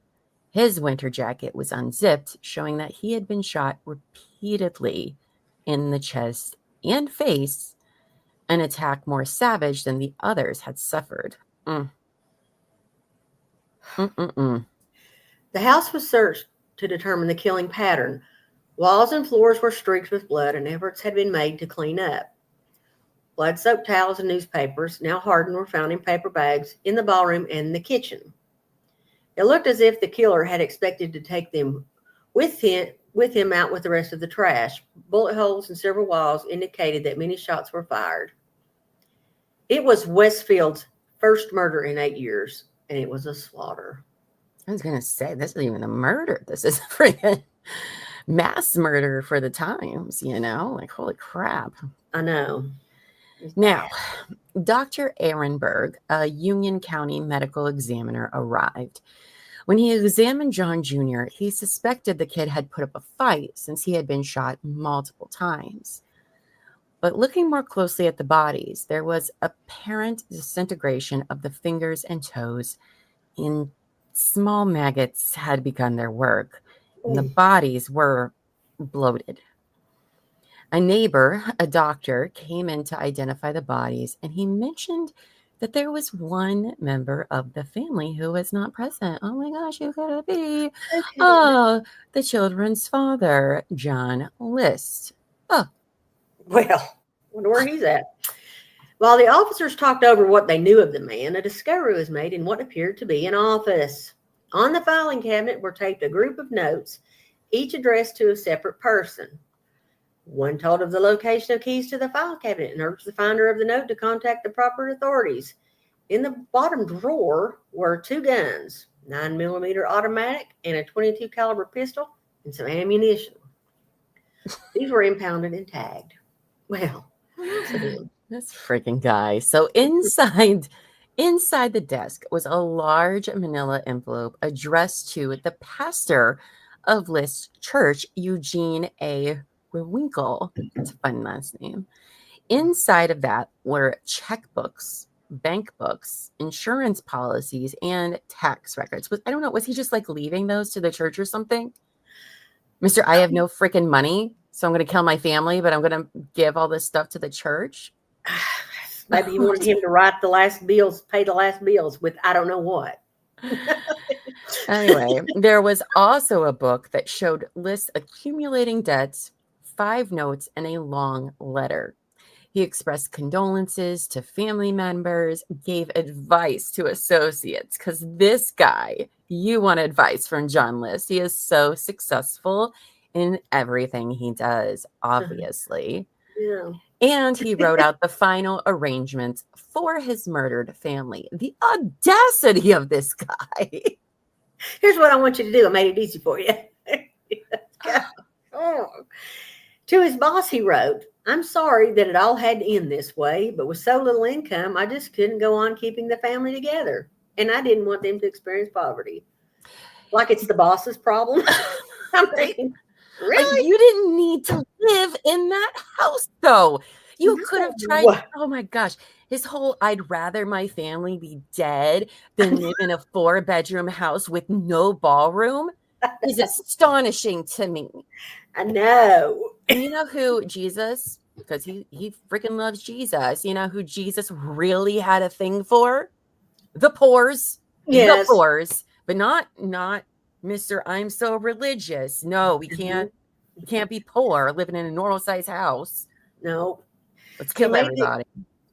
His winter jacket was unzipped, showing that he had been shot repeatedly in the chest and face, an attack more savage than the others had suffered. The house was searched to determine the killing pattern. Walls and floors were streaked with blood, and efforts had been made to clean up. Blood-soaked towels and newspapers, now hardened, were found in paper bags in the ballroom and the kitchen. It looked as if the killer had expected to take them with him out with the rest of the trash. Bullet holes in several walls indicated that many shots were fired. It was Westfield's first murder in 8 years, and it was a slaughter. I was going to say, this isn't even a murder. This is a freaking mass murder for the times, you know? Like, holy crap. I know. Now, Dr. Ehrenberg, a Union County medical examiner, arrived. When he examined John Jr., he suspected the kid had put up a fight since he had been shot multiple times. But looking more closely at the bodies, there was apparent disintegration of the fingers and toes, and small maggots had begun their work, and the bodies were bloated. A neighbor, a doctor, came in to identify the bodies, and he mentioned that there was one member of the family who was not present. Oh my gosh, who could it be? Okay. Oh, the children's father, John List. Oh. Well, wonder where he's at. While the officers talked over what they knew of the man, a discovery was made in what appeared to be an office. On the filing cabinet were taped a group of notes, each addressed to a separate person. One told of the location of keys to the file cabinet and urged the finder of the note to contact the proper authorities. In the bottom drawer were 2 guns, 9mm automatic and a .22 caliber pistol, and some ammunition. These were impounded and tagged. Well, this freaking guy. So inside the desk was a large manila envelope addressed to the pastor of List Church, Eugene A. Winkle. That's a fun last name. Inside of that were checkbooks, bank books, insurance policies, and tax records. I don't know. Was he just like leaving those to the church or something? Mr. I have no freaking money, so I'm going to kill my family, but I'm going to give all this stuff to the church. Maybe he wanted him to write the last bills, pay the last bills with I don't know what. Anyway, there was also a book that showed List accumulating debts, 5 notes, and a long letter. He expressed condolences to family members, gave advice to associates, because this guy, you want advice from John List. He is so successful in everything he does, obviously. Yeah. And he wrote out the final arrangements for his murdered family. The audacity of this guy. Here's what I want you to do. I made it easy for you. To his boss, he wrote, I'm sorry that it all had to end this way, but with so little income, I just couldn't go on keeping the family together. And I didn't want them to experience poverty. Like it's the boss's problem. I mean, really? Like, you didn't need to live in that house, though. You could have tried. Oh my gosh. His whole I'd rather my family be dead than live in a 4-bedroom house with no ballroom is astonishing to me. I know. And you know who Jesus, because he freaking loves Jesus, you know who Jesus really had a thing for? The poors. Yes. The poors. But not Mr. I'm so religious. No, we can't be poor living in a normal size house. No. Let's kill everybody.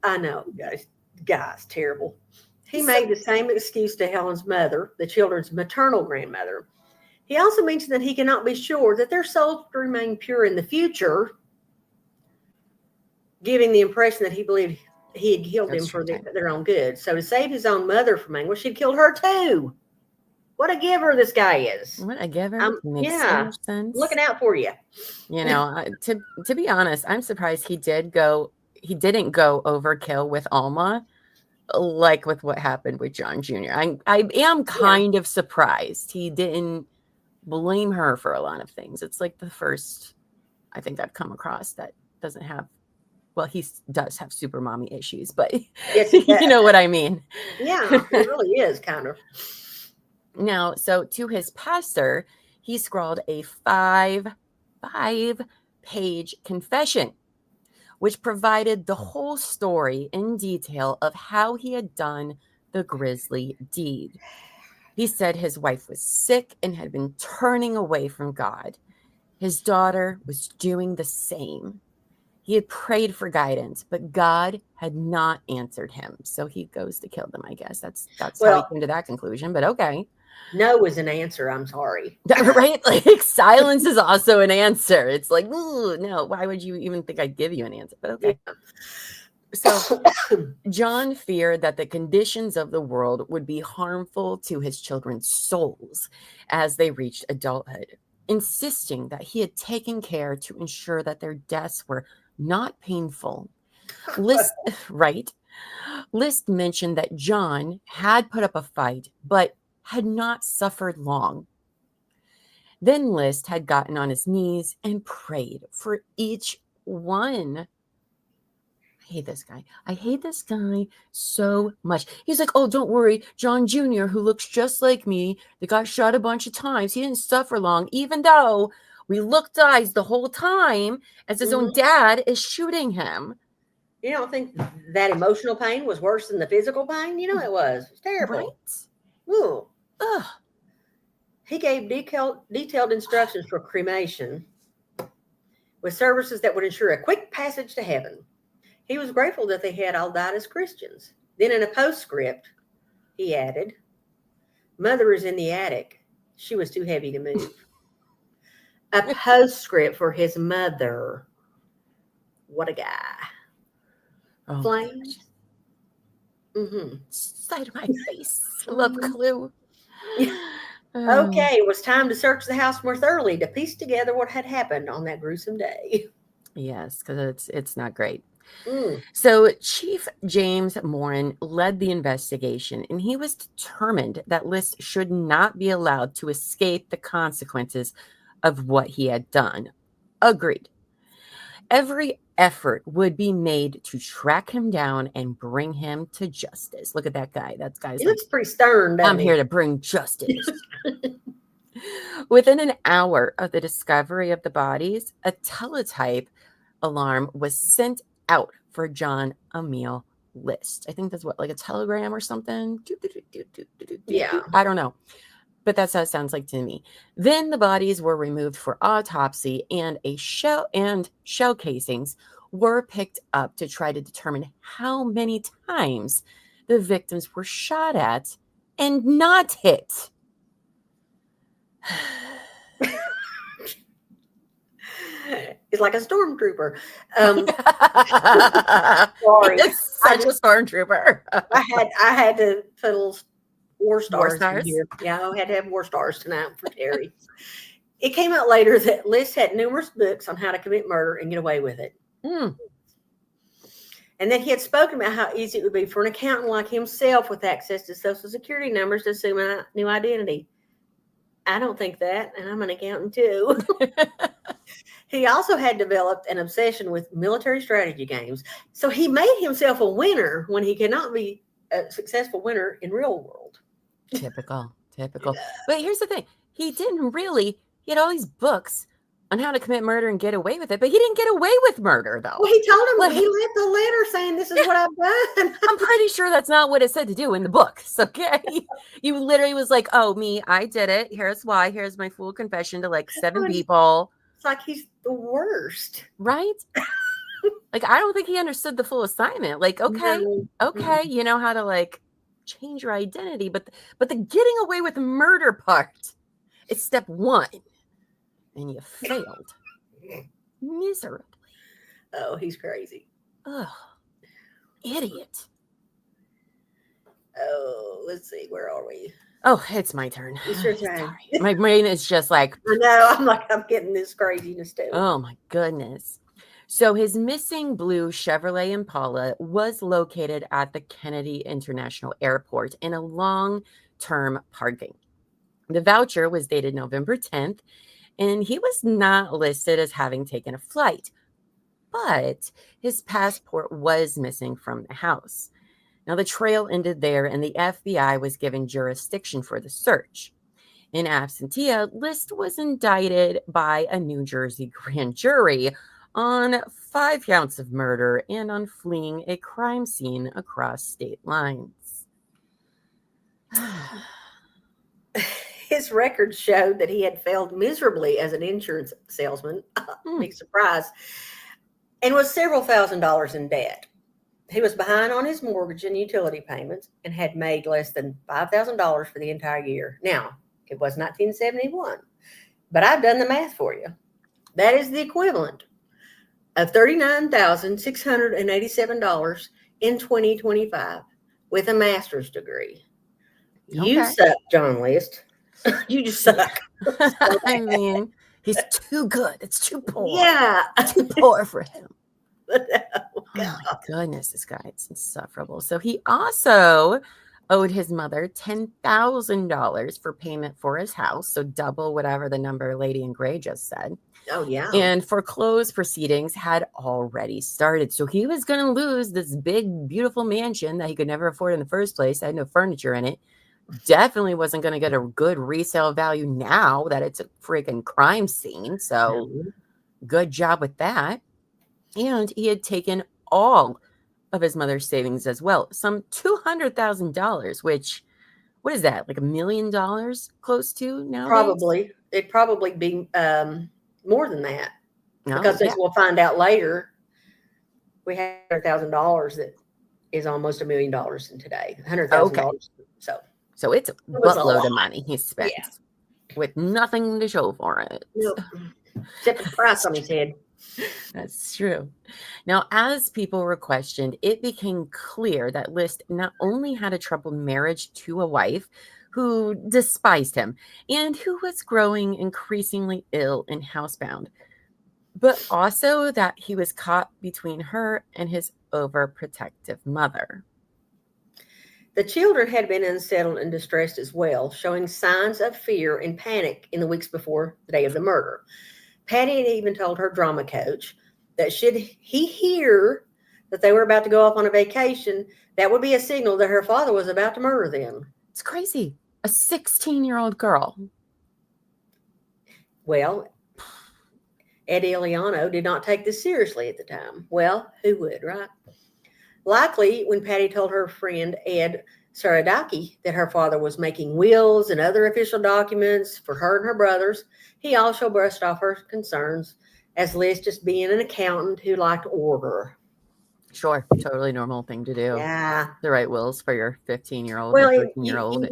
I know, guys, terrible. He made the same excuse to Helen's mother, the children's maternal grandmother. He also mentioned that he cannot be sure that their souls remain pure in the future, giving the impression that he believed he had killed them for their own good. So to save his own mother from anguish, he'd killed her too. What a giver this guy is. What a giver. Makes so much sense. Looking out for you. You know, to be honest, I'm surprised he didn't go overkill with Alma, like with what happened with John Jr. I am kind of surprised he didn't blame her for a lot of things. It's like the first I think I've come across that doesn't have, well, he does have super mommy issues, but yes, you know what I mean. Yeah, it really is kind of. Now, so to his pastor, he scrawled a five-page confession, which provided the whole story in detail of how he had done the grisly deed. He said his wife was sick and had been turning away from God. His daughter was doing the same. He had prayed for guidance, but God had not answered him. So he goes to kill them, I guess. That's how he came to that conclusion, but okay. No is an answer. I'm sorry. Right? Like silence is also an answer. It's like, ooh, no, why would you even think I'd give you an answer? But okay. Yeah. So John feared that the conditions of the world would be harmful to his children's souls as they reached adulthood, insisting that he had taken care to ensure that their deaths were not painful. List mentioned that John had put up a fight, but had not suffered long. Then List had gotten on his knees and prayed for each one. I hate this guy. I hate this guy so much. He's like, oh, don't worry. John Jr., who looks just like me, that got shot a bunch of times, he didn't suffer long, even though we looked eyes the whole time as his own dad is shooting him. You don't think that emotional pain was worse than the physical pain? You know it was. It was terrible. Right? Ooh. Ugh. He gave detailed instructions for cremation with services that would ensure a quick passage to heaven. He was grateful that they had all died as Christians. Then in a postscript, he added, Mother is in the attic. She was too heavy to move. A postscript for his mother. What a guy. Oh, Flames. Side of my face. Love clue. Okay, it was time to search the house more thoroughly to piece together what had happened on that gruesome day. Yes, because it's not great. So Chief James Morin led the investigation, and he was determined that List should not be allowed to escape the consequences of what he had done. Agreed. Every effort would be made to track him down and bring him to justice. Look at that guy. That guy's he looks pretty stern. I'm here to bring justice. Within an hour of the discovery of the bodies, a teletype alarm was sent out for John Emil List. I think that's what, like a telegram or something? Yeah. I don't know. But that's how it sounds like to me. Then the bodies were removed for autopsy, and shell casings were picked up to try to determine how many times the victims were shot at and not hit. It's like a stormtrooper. Sorry, It's such a stormtrooper. I had to put a little war stars in stars? here. Yeah, I had to have war stars tonight for Terry. It came out later that List had numerous books on how to commit murder and get away with it. Mm. And that he had spoken about how easy it would be for an accountant like himself with access to Social Security numbers to assume a new identity. I don't think that, and I'm an accountant too. He also had developed an obsession with military strategy games. So he made himself a winner when he cannot be a successful winner in real world. Typical. But here's the thing. He had all these books on how to commit murder and get away with it, but he didn't get away with murder, though. Well, he told him, he left a letter saying, this is what I've done. I'm pretty sure that's not what it said to do in the books, okay? You literally was like, oh, me, I did it. Here's why. Here's my full confession to like 7 people. It's like he's the worst. Right? Like, I don't think he understood the full assignment. Like, okay, you know how to like change your identity, but the getting away with murder part is step 1, and you failed miserably. Oh, he's crazy. Ugh, idiot. Oh, let's see, where are we? Oh, it's my turn. It's your turn. My brain is just like, I know. I'm getting this craziness too. Oh my goodness. So his missing blue Chevrolet Impala was located at the Kennedy International Airport in a long-term parking. The voucher was dated November 10th, and he was not listed as having taken a flight, but his passport was missing from the house. Now, the trail ended there, and the FBI was given jurisdiction for the search. In absentia, List was indicted by a New Jersey grand jury on 5 counts of murder and on fleeing a crime scene across state lines. His records showed that he had failed miserably as an insurance salesman, big surprise, and was several $1,000s in debt. He was behind on his mortgage and utility payments and had made less than $5,000 for the entire year. Now, it was 1971, but I've done the math for you. That is the equivalent of $39,687 in 2025 with a master's degree. Okay. You suck, John List. You just suck. I mean, he's too good. It's too poor. Yeah. Too poor for him. Oh my goodness, this guy is insufferable. So he also owed his mother $10,000 for payment for his house, so double whatever the number Lady in Gray just said. Oh, yeah. And foreclosed proceedings had already started. So he was going to lose this big, beautiful mansion that he could never afford in the first place. That had no furniture in it. Definitely wasn't going to get a good resale value now that it's a freaking crime scene. So good job with that. And he had taken all of his mother's savings as well. Some $200,000, which, what is that? Like $1 million close to now? Probably. It'd probably be more than that. Because as we'll find out later, we have $100,000 that is almost $1 million in today. $100,000. Okay. So it's a buttload of money he spent with nothing to show for it. Nope. Except the price on his head. That's true. Now, as people were questioned, it became clear that List not only had a troubled marriage to a wife who despised him and who was growing increasingly ill and housebound, but also that he was caught between her and his overprotective mother. The children had been unsettled and distressed as well, showing signs of fear and panic in the weeks before the day of the murder. Patty had even told her drama coach that should he hear that they were about to go off on a vacation, that would be a signal that her father was about to murder them. It's crazy. A 16-year-old girl. Well, Eddie Eliano did not take this seriously at the time. Well, who would, right? Likely, when Patty told her friend Ed Saradaki that her father was making wills and other official documents for her and her brothers, he also brushed off her concerns as Liz just being an accountant who liked order. Sure, totally normal thing to do. Yeah. The right wills for your 15-year-old Well, or 13-year-old.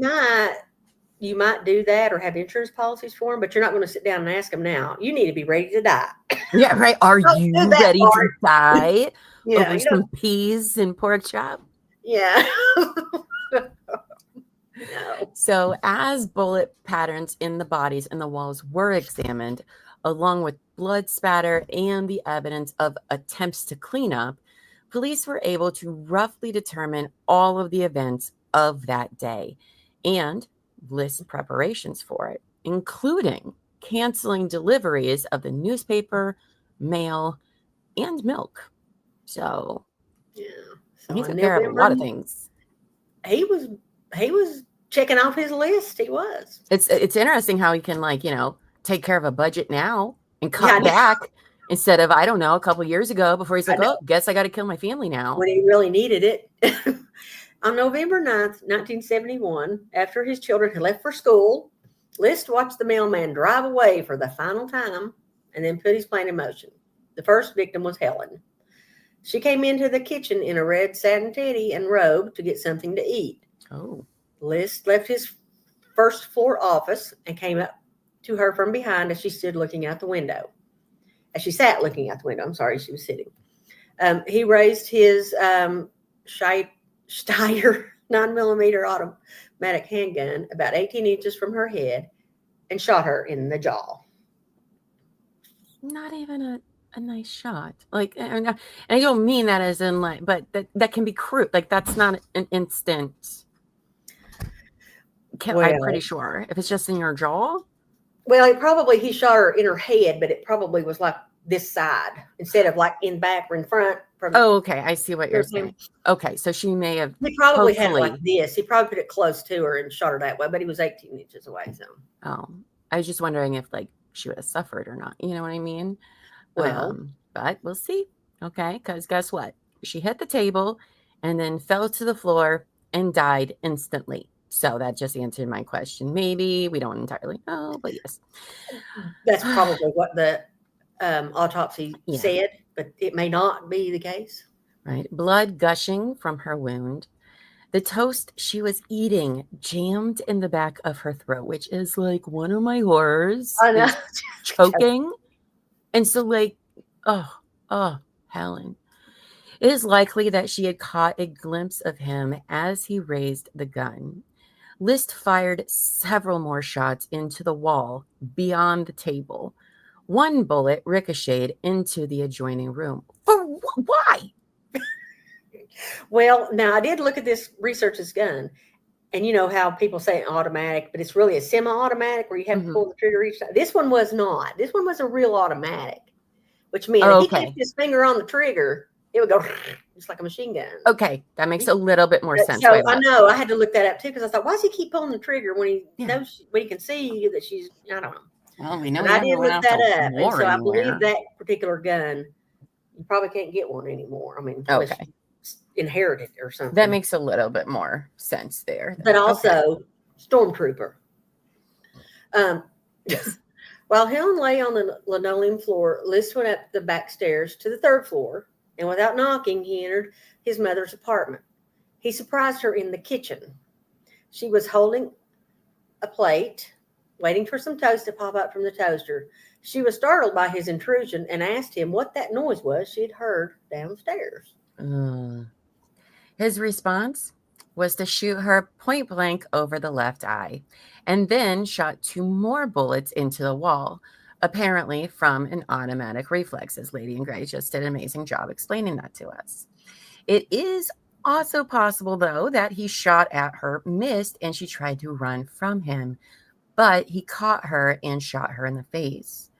you might do that or have insurance policies for them, but you're not going to sit down and ask them now. You need to be ready to die. Yeah, right. Are you ready to die Yeah, over some peas and pork chop? Yeah. No. So as bullet patterns in the bodies and the walls were examined, along with blood spatter and the evidence of attempts to clean up, police were able to roughly determine all of the events of that day and list preparations for it, including canceling deliveries of the newspaper, mail, and milk. So, yeah. he took care of a lot of things. He was checking off his list. He was. It's interesting how he can, like, take care of a budget now and cut back instead of, I don't know, a couple years ago before he's like, oh, guess I got to kill my family now. When he really needed it. On November 9th, 1971, after his children had left for school, List watched the mailman drive away for the final time and then put his plan in motion. The first victim was Helen. She came into the kitchen in a red satin teddy and robe to get something to eat. Oh. List left his first floor office and came up to her from behind as she stood looking out the window. As she sat looking out the window, I'm sorry, she was sitting. He raised his Steyr 9mm automatic handgun about 18 inches from her head and shot her in the jaw. Not even a nice shot. Like, and I don't mean that as in, like, but that can be crude. Like, that's not an instant. I'm pretty sure if it's just in your jaw. Well, he shot her in her head, but it probably was like this side instead of like in back or in front. Okay. I see what you're saying. Okay. So she may have. He probably had it like this. He probably put it close to her and shot her that way, but he was 18 inches away. So. Oh, I was just wondering if, like, she would have suffered or not. You know what I mean? Well, but we'll see. Okay. Because guess what? She hit the table and then fell to the floor and died instantly. So that just answered my question. Maybe we don't entirely know, but yes. That's probably what the autopsy said, but it may not be the case. Right. Blood gushing from her wound. The toast she was eating jammed in the back of her throat, which is like one of my horrors. I know. Choking. And so, like, oh, Helen. It is likely that she had caught a glimpse of him as he raised the gun. List fired several more shots into the wall beyond the table. One bullet ricocheted into the adjoining room. Why? Well, now I did look at this researcher's gun, and you know how people say automatic, but it's really a semi-automatic where you have to pull the trigger each time. This one was not. This one was a real automatic, which means if he kept his finger on the trigger, it would go just like a machine gun. Okay, that makes a little bit more sense. So I know I had to look that up too because I thought, why does he keep pulling the trigger when he knows when he can see that she's? I don't know. Well, we know. I did look that up, and so I believe that particular gun, you probably can't get one anymore. I mean, okay. Inherited or something. That makes a little bit more sense there. But also, stormtrooper. Yes. While Helen lay on the linoleum floor, Liz went up the back stairs to the third floor, and without knocking, he entered his mother's apartment. He surprised her in the kitchen. She was holding a plate, waiting for some toast to pop up from the toaster. She was startled by his intrusion and asked him what that noise was she had heard downstairs. His response was to shoot her point blank over the left eye and then shot 2 more bullets into the wall, apparently from an automatic reflex, as Lady in Gray just did an amazing job explaining that to us. It is also possible, though, that he shot at her, missed, and she tried to run from him, but he caught her and shot her in the face.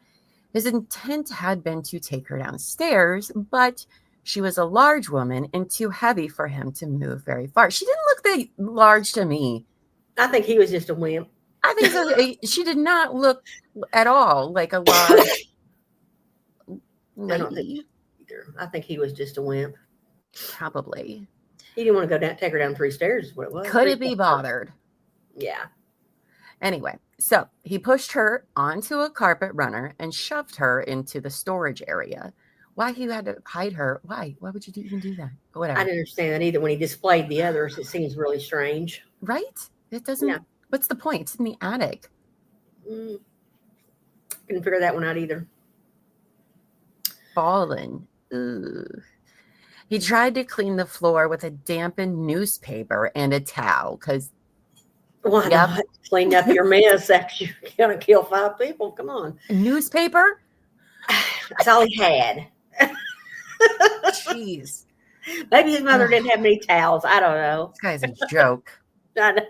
His intent had been to take her downstairs, but she was a large woman and too heavy for him to move very far. She didn't look that large to me. I think he was just a wimp. I think so. She did not look at all like a large I don't think lady. either. I think he was just a wimp. Probably. He didn't want to go down, take her down 3 stairs. Is what it was. Couldn't be bothered. Yeah. Anyway, so he pushed her onto a carpet runner and shoved her into the storage area. Why he had to hide her? Why? Why would you even do that? But whatever. I didn't understand that either. When he displayed the others, it seems really strange. Right? It doesn't. Yeah. What's the point? It's in the attic. Couldn't figure that one out either. Fallen. Ugh. He tried to clean the floor with a dampened newspaper and a towel because Why not clean up your mess after you're going to kill 5 people? Come on. newspaper? That's all he had. Jeez. Maybe his mother didn't have any towels. I don't know. This guy's a joke. I know.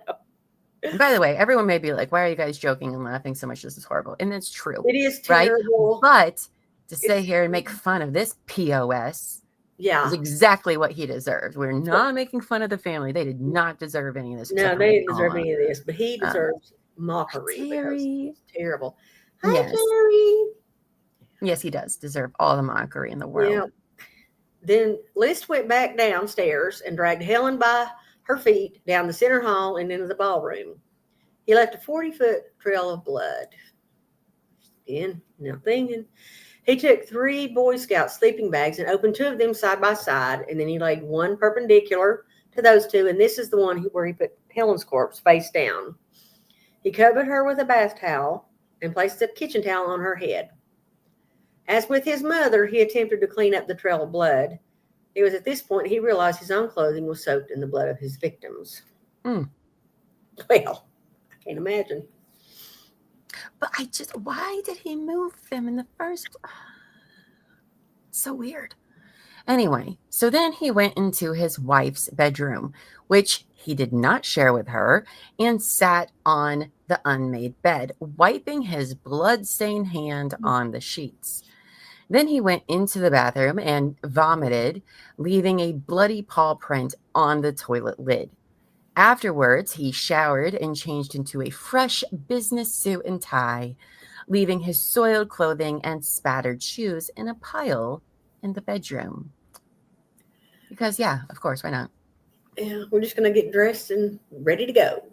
And by the way, everyone may be like, why are you guys joking and laughing so much? This is horrible. And it's true. It is right? terrible. But to sit here and make fun of this POS Yeah. is exactly what he deserved. We're not making fun of the family. They did not deserve any of this. No, they didn't deserve any of this, but he deserves mockery because Terry. it's terrible. Hi, Yes. Terry. Yes, he does deserve all the mockery in the world. Yeah. Then List went back downstairs and dragged Helen by her feet down the center hall and into the ballroom. He left a 40-foot trail of blood. Again, now thinking. He took 3 Boy Scout sleeping bags and opened 2 of them side by side, and then he laid one perpendicular to those 2, and this is the one where he put Helen's corpse face down. He covered her with a bath towel and placed a kitchen towel on her head. As with his mother, he attempted to clean up the trail of blood. It was at this point he realized his own clothing was soaked in the blood of his victims. Well, I can't imagine. But why did he move them in the first? So weird. Anyway, so then he went into his wife's bedroom, which he did not share with her, and sat on the unmade bed, wiping his blood-stained hand on the sheets. Then he went into the bathroom and vomited, leaving a bloody paw print on the toilet lid. Afterwards, he showered and changed into a fresh business suit and tie, leaving his soiled clothing and spattered shoes in a pile in the bedroom. Because, yeah, of course, why not? Yeah, we're just going to get dressed and ready to go.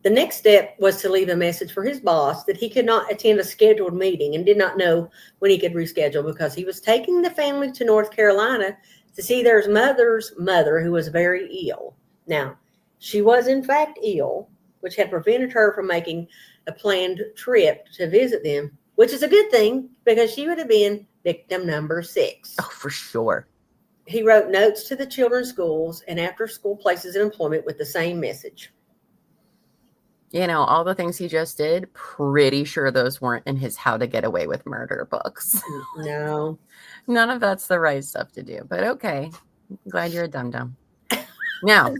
The next step was to leave a message for his boss that he could not attend a scheduled meeting and did not know when he could reschedule because he was taking the family to North Carolina to see their mother's mother, who was very ill. Now, she was in fact ill, which had prevented her from making a planned trip to visit them, which is a good thing because she would have been victim number 6. Oh, for sure. He wrote notes to the children's schools and after-school places of employment with the same message. You know, all the things he just did, pretty sure those weren't in his How to Get Away with Murder books. No. None of that's the right stuff to do, but okay. I'm glad you're a dum-dum. Now,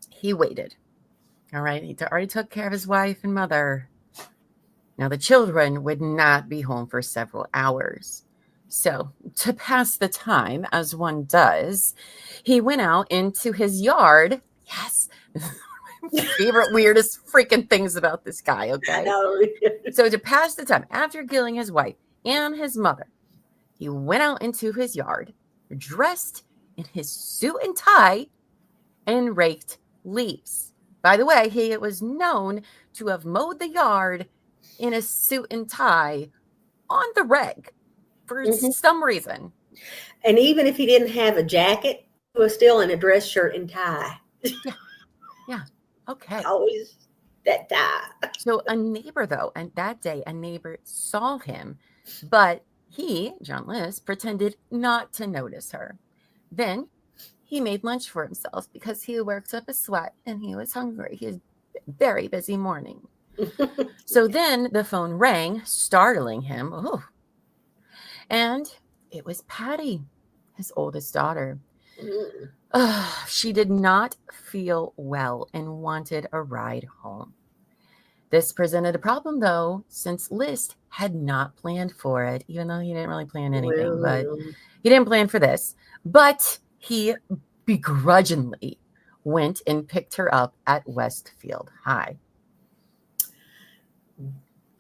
he waited. All right. He already took care of his wife and mother. Now, the children would not be home for several hours. So, to pass the time, as one does, he went out into his yard. Yes. Favorite weirdest freaking things about this guy, okay? So to pass the time, after killing his wife and his mother, he went out into his yard, dressed in his suit and tie, and raked leaves. By the way, he was known to have mowed the yard in a suit and tie on the reg for some reason. And even if he didn't have a jacket, he was still in a dress shirt and tie. Yeah. Okay. Always that tie. So a neighbor, though, and that day a neighbor saw him, but he, John List, pretended not to notice her. Then he made lunch for himself because he worked up a sweat and he was hungry. He had a very busy morning. So then the phone rang, startling him. Oh. And it was Patty, his oldest daughter. She did not feel well and wanted a ride home. This presented a problem, though, since List had not planned for it, even though he didn't really plan anything. But he didn't plan for this. But he begrudgingly went and picked her up at Westfield High.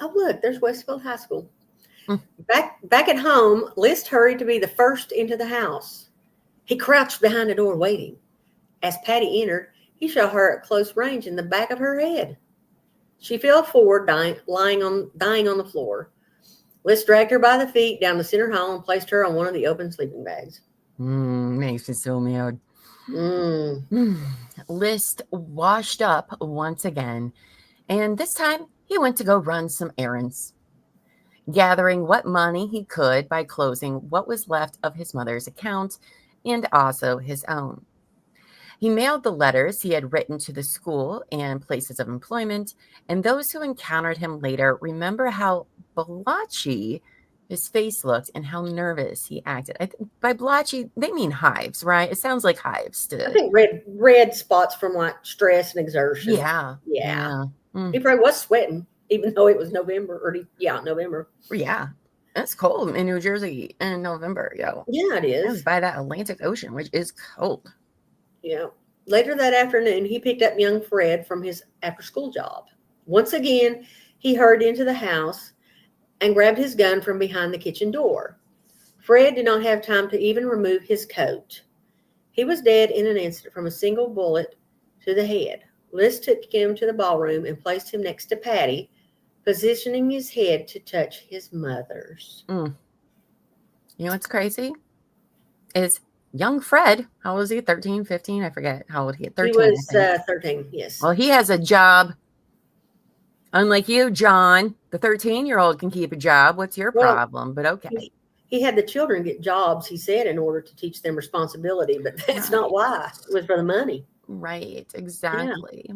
Oh, look, there's Westfield High School. Mm. Back at home, List hurried to be the first into the house. He crouched behind the door waiting. As Patty entered, he saw her at close range in the back of her head. She fell forward, dying on the floor. List dragged her by the feet down the center hall and placed her on one of the open sleeping bags. Makes me so mad. Mm. List washed up once again, and this time he went to go run some errands, gathering what money he could by closing what was left of his mother's account and also his own. He mailed the letters he had written to the school and places of employment, and those who encountered him later remember how blotchy his face looked and how nervous he acted. By blotchy, they mean hives, right? It sounds like hives. I think red spots from like stress and exertion. Yeah. He probably was sweating, even though it was November. November. Yeah. It's cold in New Jersey in November, yo. Yeah, it is. It was by that Atlantic Ocean, which is cold. Yeah. Later that afternoon, he picked up young Fred from his after-school job. Once again, he hurried into the house and grabbed his gun from behind the kitchen door. Fred did not have time to even remove his coat. He was dead in an instant from a single bullet to the head. List took him to the ballroom and placed him next to Patty, positioning his head to touch his mother's. You know what's crazy? Is young Fred, how old was he? 13, 15? I forget how old he was. 13. He was 13, yes. Well, he has a job. Unlike you, John, the 13-year-old can keep a job. What's your problem? But okay. He had the children get jobs, he said, in order to teach them responsibility, but that's not why. It was for the money. Right, exactly. Yeah.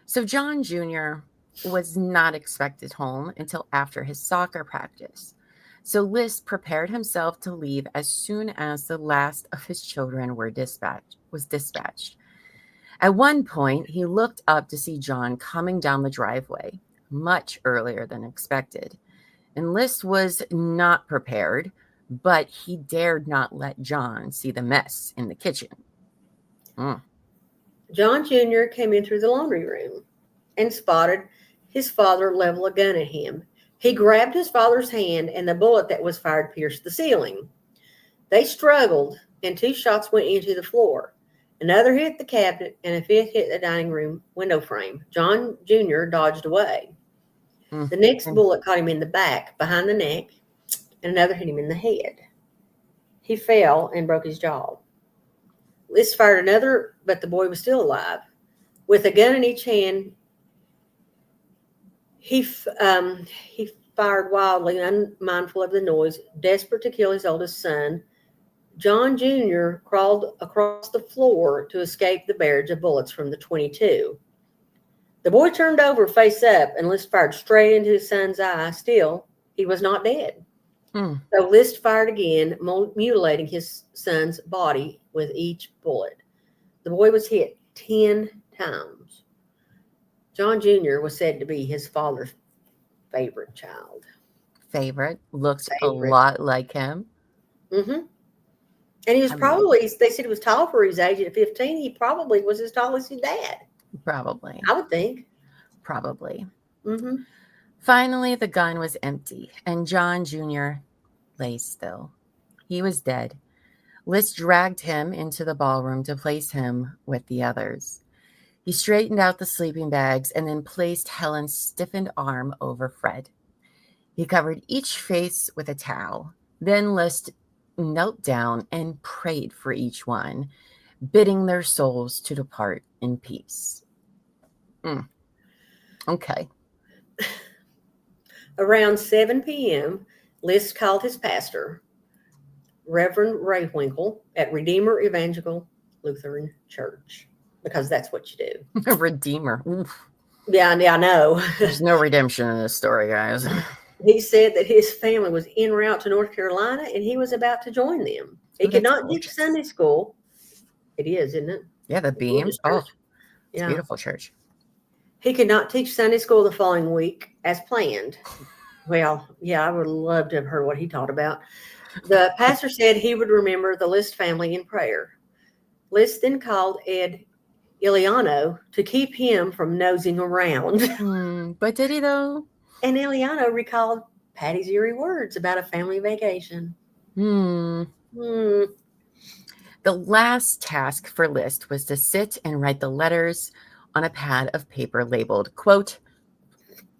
So John Jr. was not expected home until after his soccer practice. So List prepared himself to leave as soon as the last of his children was dispatched. At one point, he looked up to see John coming down the driveway, much earlier than expected. And List was not prepared, but he dared not let John see the mess in the kitchen. John Jr. came in through the laundry room and spotted his father level a gun at him. He grabbed his father's hand, and the bullet that was fired pierced the ceiling. They struggled, and 2 shots went into the floor. Another hit the cabinet, and a 5th hit the dining room window frame. John Jr. dodged away. The next bullet caught him in the back, behind the neck, and another hit him in the head. He fell and broke his jaw. List fired another, but the boy was still alive. With a gun in each hand, he fired wildly, unmindful of the noise, desperate to kill his oldest son. John Jr. crawled across the floor to escape the barrage of bullets from the .22. The boy turned over face up, and List fired straight into his son's eye. Still, he was not dead. So List fired again, mutilating his son's body with each bullet. The boy was hit 10 times. John Jr. was said to be his father's favorite child. Favorite? Looks a lot like him. And he was they said he was tall for his age at 15. He probably was as tall as his dad. Probably. I would think. Probably. Finally, the gun was empty, and John Jr. lay still. He was dead. List dragged him into the ballroom to place him with the others. He straightened out the sleeping bags and then placed Helen's stiffened arm over Fred. He covered each face with a towel. Then List knelt down and prayed for each one, bidding their souls to depart in peace. Okay. Around 7 p.m., List called his pastor, Reverend Raywinkle, at Redeemer Evangelical Lutheran Church, because that's what you do. A Redeemer. Oof. Yeah, I know. There's no redemption in this story, guys. He said that his family was en route to North Carolina, and he was about to join them. He could not teach Sunday school. It is, isn't it? Yeah, the beams. Oh, it's a beautiful church. He could not teach Sunday school the following week as planned. Well, yeah, I would love to have heard what he taught about. The pastor said he would remember the List family in prayer. List then called Ed Iliano to keep him from nosing around. But did he, though? And Eliano recalled Patty's eerie words about a family vacation. Hmm. Hmm. The last task for List was to sit and write the letters on a pad of paper labeled, quote,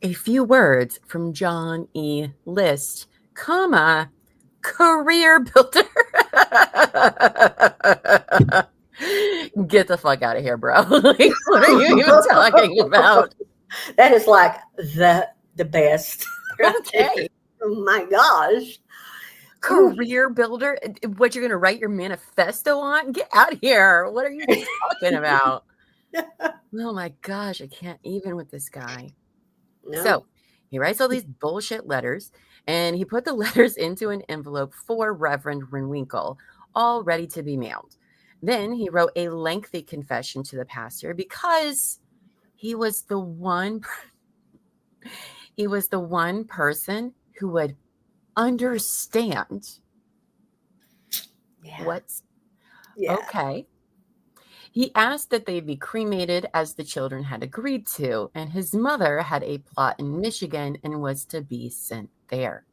a few words from John E. List, comma, career builder. Get the fuck out of here, bro. Like, what are you even talking about? That is like the best. Right Okay. there. Oh my gosh. Career builder? What you're going to write your manifesto on? Get out of here. What are you talking about? Oh my gosh, I can't even with this guy. No. So he writes all these bullshit letters and he put the letters into an envelope for Reverend Renwinkle, all ready to be mailed. Then he wrote a lengthy confession to the pastor because he was the one person who would understand Yeah. what's Yeah. okay. He asked that they be cremated as the children had agreed to, and his mother had a plot in Michigan and was to be sent there.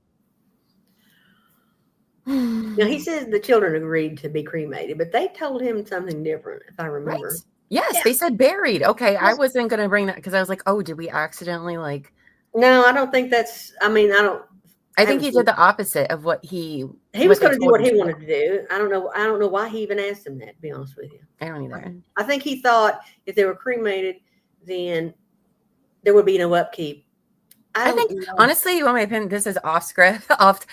Now he says the children agreed to be cremated, but they told him something different, if I remember. Right. Yes, Yeah. they said buried. Okay, I Yes. wasn't going to bring that because I was like, oh, did we accidentally like... No, I don't think that's. I mean, I don't. I think he did the opposite of what he was going to do what him he to wanted to do. I don't know why he even asked him that, to be honest with you. I don't either. I think he thought if they were cremated, then there would be no upkeep. I think, honestly, you want my opinion, this is off script, off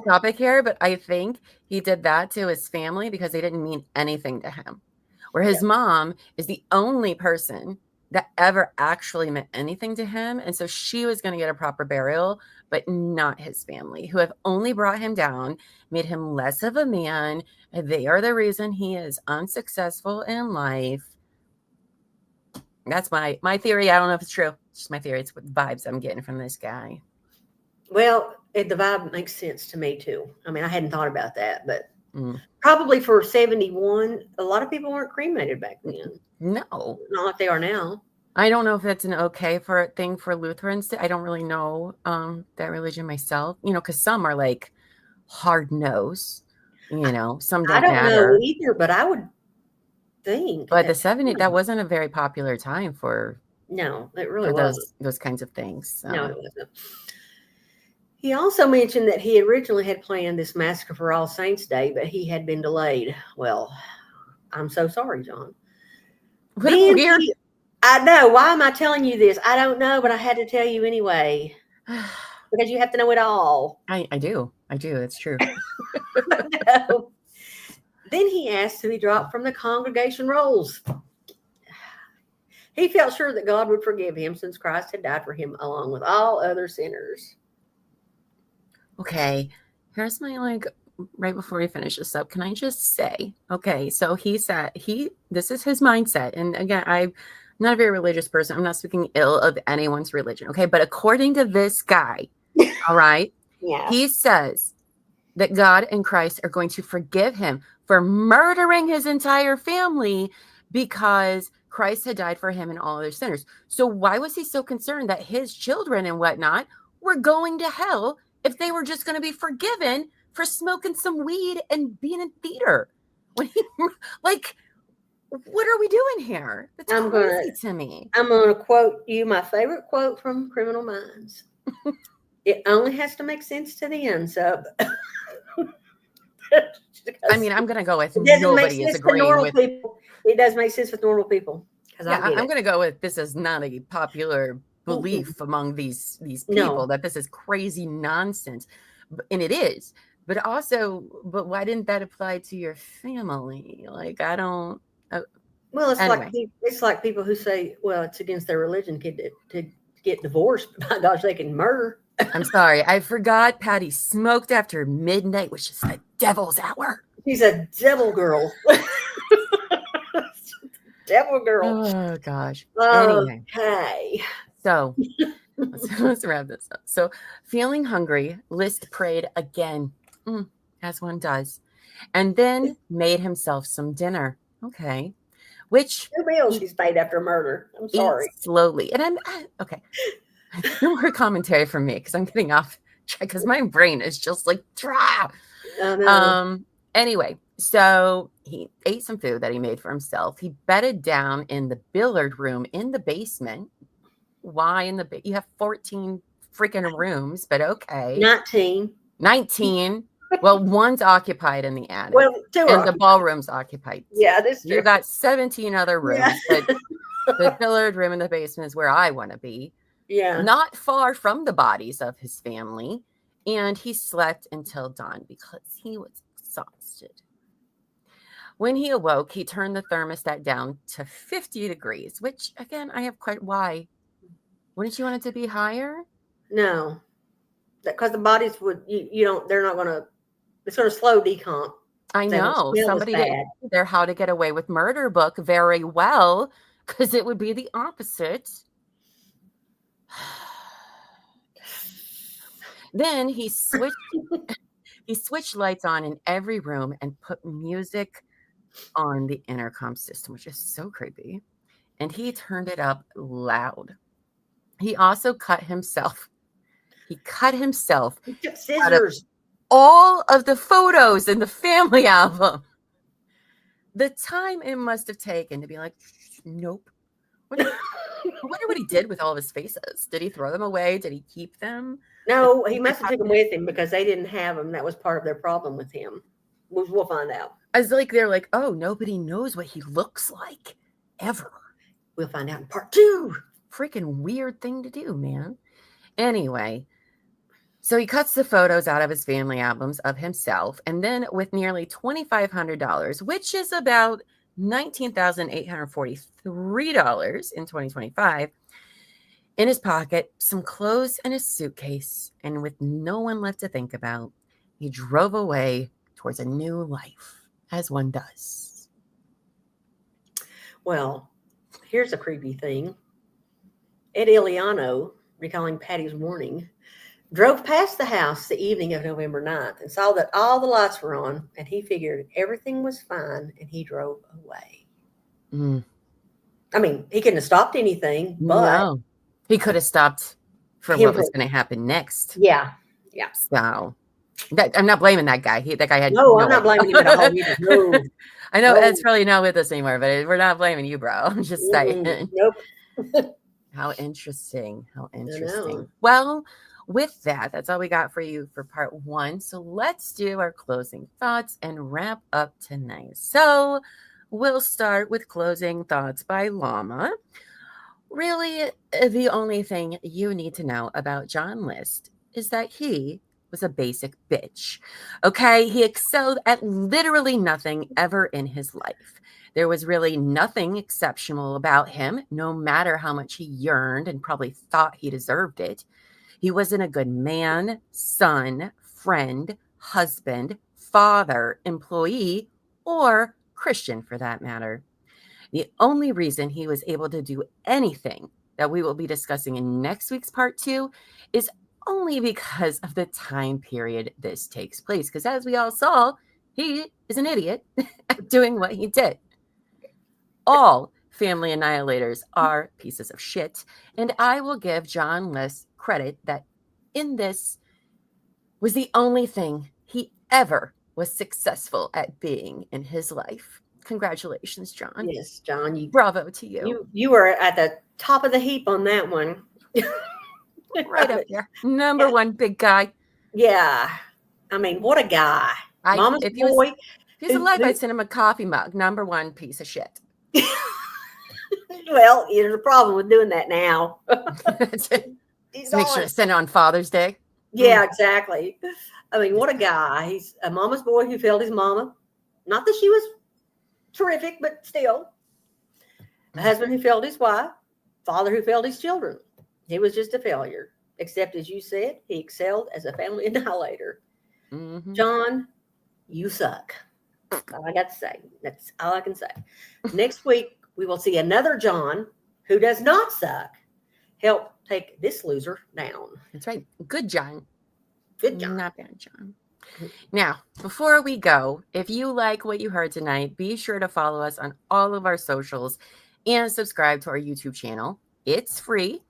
topic here, but I think he did that to his family because they didn't mean anything to him. Where his mom is the only person that ever actually meant anything to him. And so she was going to get a proper burial, but not his family, who have only brought him down, made him less of a man. They are the reason he is unsuccessful in life. That's my theory. I don't know if it's true. It's just my theory. It's what vibes I'm getting from this guy. Well, the vibe makes sense to me too. I mean, I hadn't thought about that, but probably for 71, a lot of people weren't cremated back then. No. Not like they are now. I don't know if that's an okay thing for Lutherans. I don't really know that religion myself, because some are like hard nose, some don't matter. I don't know either, but I would think. But the 70s, that wasn't a very popular time for. No, it really wasn't. Those kinds of things. So. No, it wasn't. He also mentioned that he originally had planned this massacre for All Saints Day, but he had been delayed. Well, I'm so sorry, John. What a weird. I know. Why am I telling you this? I don't know, but I had to tell you anyway. Because you have to know it all. I do. That's true. No. Then he asked to be dropped from the congregation rolls. He felt sure that God would forgive him since Christ had died for him along with all other sinners. Okay. Here's my right before we finish this up, can I just say, okay, so he said this is his mindset. And again, I'm not a very religious person. I'm not speaking ill of anyone's religion. Okay. But according to this guy, all right, he says that God and Christ are going to forgive him for murdering his entire family because Christ had died for him and all other sinners. So why was he so concerned that his children and whatnot were going to hell if they were just going to be forgiven for smoking some weed and being in theater? When he, what are we doing here? That's crazy to me. I'm going to quote you my favorite quote from Criminal Minds. It only has to make sense to the unsub. I mean, I'm going to go with nobody is agreeing with people. It does make sense with normal people. Yeah, I'm going to go with this is not a popular belief among these people that this is crazy nonsense. And it is. But why didn't that apply to your family? I don't. Well, it's like people who say, well, it's against their religion to get divorced. My gosh, they can murder. I'm sorry. I forgot Patty smoked after midnight, which is the devil's hour. She's a devil girl. Devil girl. Oh, gosh. Okay. Anyway, so let's wrap this up. So feeling hungry, List prayed again, as one does, and then made himself some dinner. Okay. Which 2 meals he's paid after murder. I'm sorry. Slowly. And okay. No more commentary from me because I'm getting off track because my brain is just like, Drah! Oh, no. Anyway, so he ate some food that he made for himself. He bedded down in the billiard room in the basement. Why in the you have 14 freaking rooms, but okay. 19. Well, one's occupied in the attic. Well, two and are. The ballroom's occupied. Yeah, that's true. You got 17 other rooms, Yeah. but the billiard room in the basement is where I want to be. Yeah. Not far from the bodies of his family. And he slept until dawn because he was exhausted. When he awoke, he turned the thermostat down to 50 degrees, which, again, I have quite why. Wouldn't you want it to be higher? No. Because the bodies would, they're not going to, it's going to slow decomp. I know. Somebody did their How to Get Away with Murder book very well, because it would be the opposite. Then he switched lights on in every room and put music on the intercom system, which is so creepy. And he turned it up loud. He also cut himself. He took scissors. All of the photos in the family album. The time it must have taken to be like, nope. I wonder what he did with all of his faces. Did he throw them away? Did he keep them? No, he must have taken them with him because they didn't have them. That was part of their problem with him. We'll find out. They're like, oh, nobody knows what he looks like ever. We'll find out in part 2. Freaking weird thing to do, man. Anyway, so he cuts the photos out of his family albums of himself, and then with nearly $2,500, which is about $19,843 in 2025, in his pocket, some clothes and a suitcase, and with no one left to think about, he drove away towards a new life, as one does. Well, here's a creepy thing. Ed Iliano, recalling Patty's warning, drove past the house the evening of November 9th and saw that all the lights were on, and he figured everything was fine, and he drove away. I mean, he couldn't have stopped anything, but... No. He could have stopped for what was going to happen next. Yeah. So, I'm not blaming that guy. That guy had... No, I'm not blaming him at all either. No. I know Ed's probably not with us anymore, but we're not blaming you, bro. I'm just saying. Nope. How interesting. Well, with that, that's all we got for you for part 1. So let's do our closing thoughts and wrap up tonight. So we'll start with closing thoughts by Llama. Really, the only thing you need to know about John List is that he was a basic bitch. Okay? He excelled at literally nothing ever in his life. There was really nothing exceptional about him, no matter how much he yearned and probably thought he deserved it. He wasn't a good man, son, friend, husband, father, employee, or Christian for that matter. The only reason he was able to do anything that we will be discussing in next week's part 2 is only because of the time period this takes place. Because as we all saw, he is an idiot at doing what he did. All family annihilators are pieces of shit. And I will give John List credit that in this was the only thing he ever was successful at being in his life. Congratulations, John. Yes, John. Bravo to you. You were at the top of the heap on that one. Right up there. Number 1 big guy. Yeah. I mean, what a guy. Mama's if boy. If he was alive, I'd send him a coffee mug. Number 1 piece of shit. Well, there's a problem with doing that now. Make sure to send it on Father's Day. Yeah, exactly. I mean, what a guy. He's a mama's boy who failed his mama. Not that she was terrific, but still. A husband who failed his wife. Father who failed his children. He was just a failure. Except, as you said, he excelled as a family annihilator. Mm-hmm. John, you suck. That's all I got to say. That's all I can say. Next week, we will see another John who does not suck help take this loser down. That's right. Good John. Good John. Not bad John. Now, before we go, if you like what you heard tonight, be sure to follow us on all of our socials and subscribe to our YouTube channel. It's free.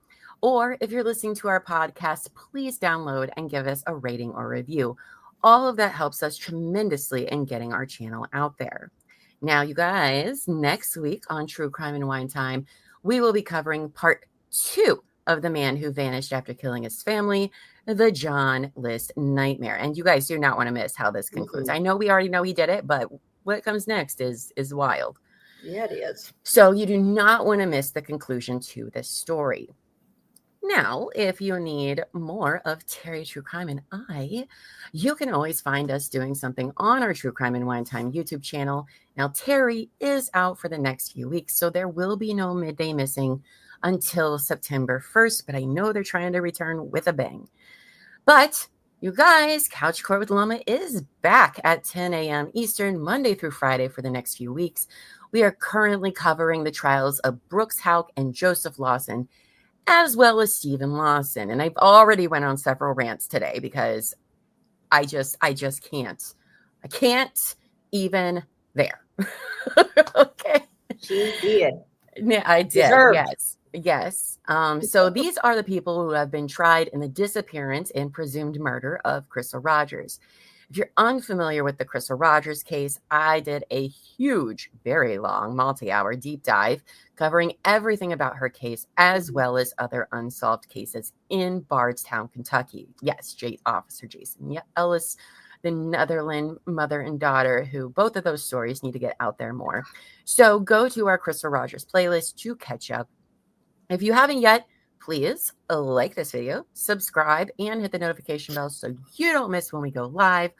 Or if you're listening to our podcast, please download and give us a rating or review. All of that helps us tremendously in getting our channel out there. Now, you guys, next week on True Crime and Wine Time, we will be covering part 2 of The Man Who Vanished After Killing His Family, the John List Nightmare. And you guys do not want to miss how this concludes. I know we already know he did it, but what comes next is wild. Yeah, it is. So you do not want to miss the conclusion to this story. Now, if you need more of Terry True Crime and I, you can always find us doing something on our True Crime and Wine Time YouTube channel. Now, Terry is out for the next few weeks, so there will be no Midday Missing until September 1st, but I know they're trying to return with a bang. But you guys, Couch Court with Lama is back at 10 a.m. Eastern, Monday through Friday for the next few weeks. We are currently covering the trials of Brooks Houck and Joseph Lawson, as well as Stephen Lawson. And I've already went on several rants today because I just can't. I can't even there. Okay. She did. Yeah, I did. Deserved. Yes. So these are the people who have been tried in the disappearance and presumed murder of Crystal Rogers. If you're unfamiliar with the Crystal Rogers case, I did a huge, very long, multi-hour deep dive covering everything about her case, as well as other unsolved cases in Bardstown, Kentucky. Yes, Officer Jason Ellis, the Netherland mother and daughter, who both of those stories need to get out there more. So go to our Crystal Rogers playlist to catch up. If you haven't yet, please like this video, subscribe, and hit the notification bell so you don't miss when we go live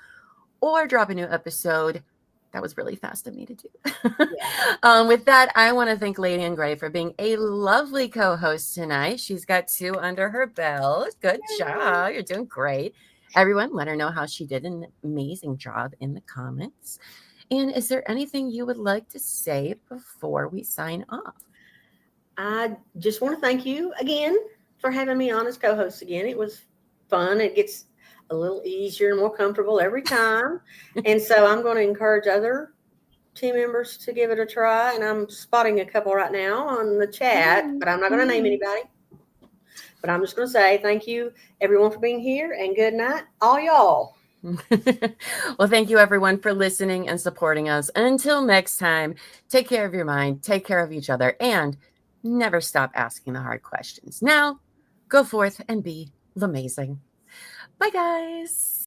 or drop a new episode. That was really fast of me to do. Yeah. With that, I want to thank Lady and Gray for being a lovely co-host tonight. She's got 2 under her belt. Good job. You're doing great. Everyone, let her know how she did an amazing job in the comments. And is there anything you would like to say before we sign off? I just want to thank you again for having me on as co-host again. It was fun. It gets a little easier and more comfortable every time. And so I'm going to encourage other team members to give it a try. And I'm spotting a couple right now on the chat, but I'm not going to name anybody. But I'm just going to say thank you, everyone, for being here, and good night, all y'all. Well, thank you, everyone, for listening and supporting us. Until next time, take care of your mind, take care of each other, and never stop asking the hard questions. Now, go forth and be amazing. Bye, guys.